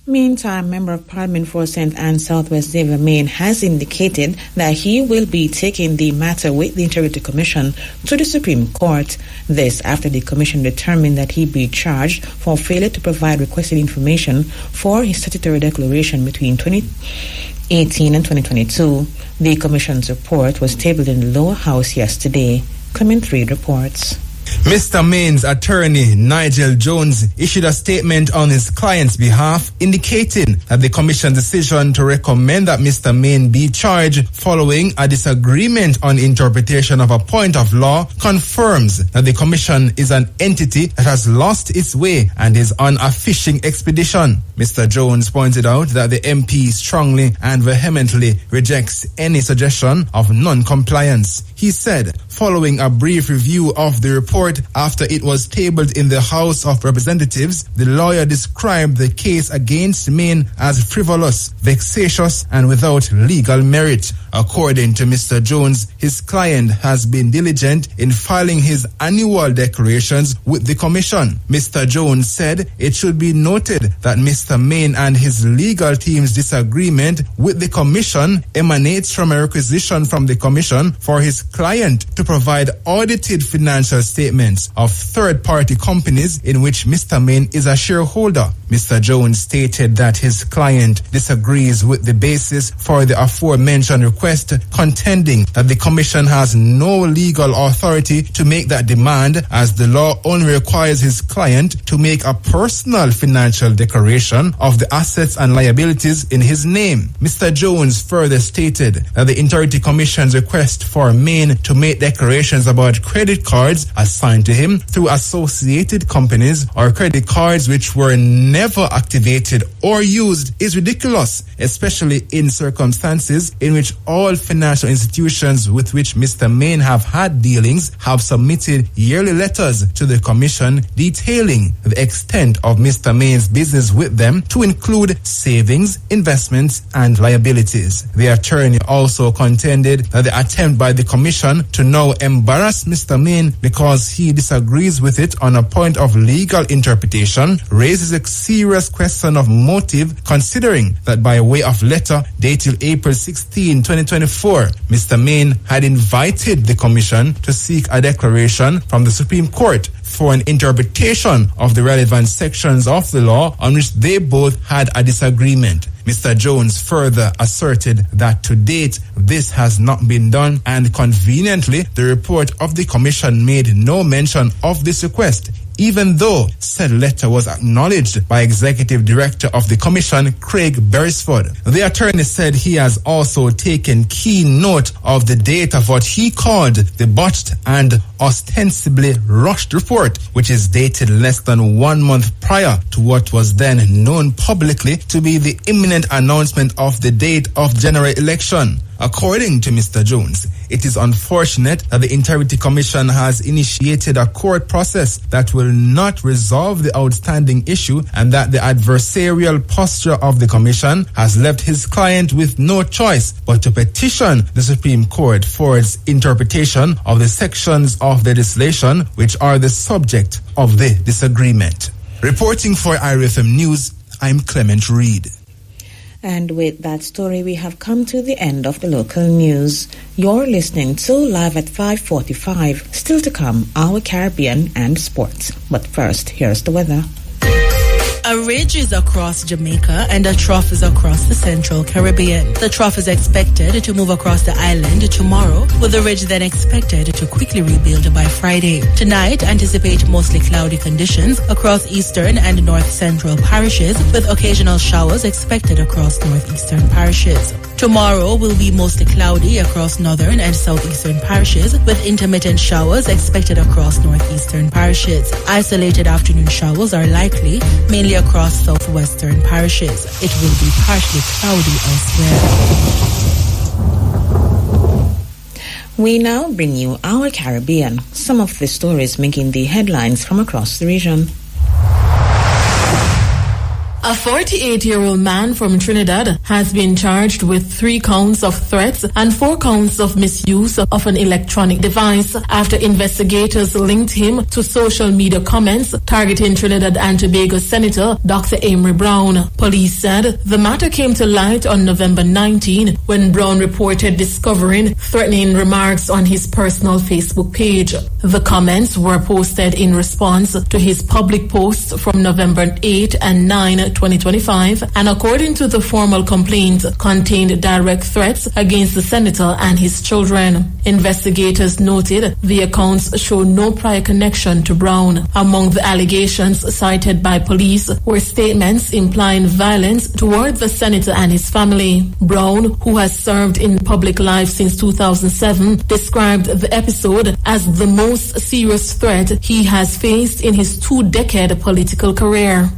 Meantime, Member of Parliament for St. Anne Southwest David Main has indicated that he will be taking the matter with the Integrity Commission to the Supreme Court. This after the Commission determined that he be charged for failure to provide requested information for his statutory declaration between 2018 and 2022. The Commission's report was tabled in the lower house yesterday. Coming 3 reports. Mr. Main's attorney, Nigel Jones, issued a statement on his client's behalf indicating that the Commission's decision to recommend that Mr. Main be charged following a disagreement on interpretation of a point of law confirms that the Commission is an entity that has lost its way and is on a fishing expedition. Mr. Jones pointed out that the MP strongly and vehemently rejects any suggestion of non-compliance. He said, following a brief review of the report after it was tabled in the House of Representatives, the lawyer described the case against Main as frivolous, vexatious, and without legal merit. According to Mr. Jones, his client has been diligent in filing his annual declarations with the Commission. Mr. Jones said it should be noted that Mr. Main and his legal team's disagreement with the Commission emanates from a requisition from the Commission for his client to provide audited financial statements of third-party companies in which Mr. Main is a shareholder. Mr. Jones stated that his client disagrees with the basis for the aforementioned request, contending that the Commission has no legal authority to make that demand, as the law only requires his client to make a personal financial declaration of the assets and liabilities in his name. Mr. Jones further stated that the Integrity Commission's request for Main to make declarations about credit cards assigned to him through associated companies or credit cards which were never activated or used is ridiculous, especially in circumstances in which all financial institutions with which Mr. Main have had dealings have submitted yearly letters to the Commission detailing the extent of Mr. Main's business with them, to include savings, investments, and liabilities. The attorney also contended that the attempt by the Commission to now embarrass Mr. Main because he disagrees with it on a point of legal interpretation raises a serious question of motive, considering that by way of letter dated April 16, 2024, Mr. Main had invited the Commission to seek a declaration from the Supreme Court for an interpretation of the relevant sections of the law on which they both had a disagreement. Mr. Jones further asserted that to date this has not been done, and conveniently the report of the Commission made no mention of this request, even though said letter was acknowledged by Executive Director of the Commission, Craig Beresford. The attorney said he has also taken keen note of the date of what he called the botched and ostensibly rushed report, which is dated less than 1 month prior to what was then known publicly to be the imminent announcement of the date of general election. According to Mr. Jones, it is unfortunate that the Integrity Commission has initiated a court process that will not resolve the outstanding issue, and that the adversarial posture of the Commission has left his client with no choice but to petition the Supreme Court for its interpretation of the sections of legislation which are the subject of the disagreement. Reporting for IRFM News, I'm Clement Reed. And with that story, we have come to the end of the local news. You're listening to Live at 5:45. Still to come, our Caribbean and sports. But first, here's the weather. A ridge is across Jamaica and a trough is across the central Caribbean. The trough is expected to move across the island tomorrow, with the ridge then expected to quickly rebuild by Friday. Tonight, anticipate mostly cloudy conditions across eastern and north central parishes, with occasional showers expected across northeastern parishes. Tomorrow will be mostly cloudy across northern and southeastern parishes, with intermittent showers expected across northeastern parishes. Isolated afternoon showers are likely, mainly across southwestern parishes. It will be partly cloudy elsewhere. We now bring you our Caribbean, some of the stories making the headlines from across the region. A 48-year-old man from Trinidad has been charged with 3 counts of threats and 4 counts of misuse of an electronic device after investigators linked him to social media comments targeting Trinidad and Tobago Senator Dr. Amory Brown. Police said the matter came to light on November 19 when Brown reported discovering threatening remarks on his personal Facebook page. The comments were posted in response to his public posts from November 8 and 9, 2025, and according to the formal complaint, contained direct threats against the senator and his children. Investigators noted the accounts show no prior connection to Brown. Among the allegations cited by police were statements implying violence toward the senator and his family. Brown, who has served in public life since 2007, described the episode as the most serious threat he has faced in his 2-decade political career.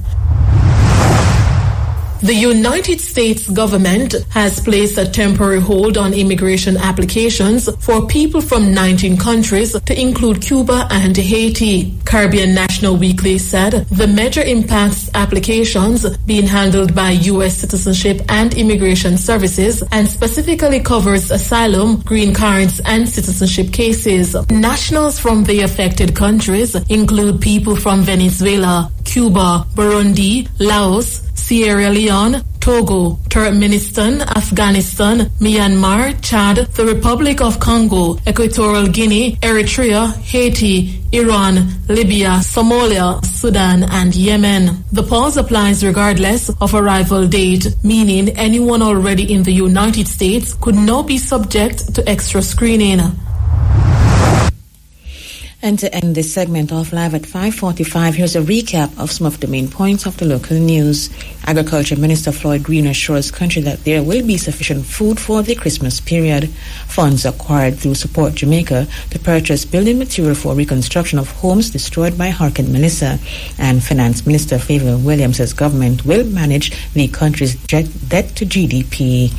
The United States government has placed a temporary hold on immigration applications for people from 19 countries to include Cuba and Haiti. Caribbean National Weekly said the measure impacts applications being handled by U.S. Citizenship and Immigration Services and specifically covers asylum, green cards, and citizenship cases. Nationals from the affected countries include people from Venezuela, Cuba, Burundi, Laos, Sierra Leone, Togo, Turkmenistan, Afghanistan, Myanmar, Chad, the Republic of Congo, Equatorial Guinea, Eritrea, Haiti, Iran, Libya, Somalia, Sudan, and Yemen. The pause applies regardless of arrival date, meaning anyone already in the United States could now be subject to extra screening. And to end this segment off live at 5:45, here's a recap of some of the main points of the local news. Agriculture Minister Floyd Green assures country that there will be sufficient food for the Christmas period. Funds acquired through Support Jamaica to purchase building material for reconstruction of homes destroyed by Hurricane Melissa. And Finance Minister Favor Williams says government will manage the country's debt to GDP.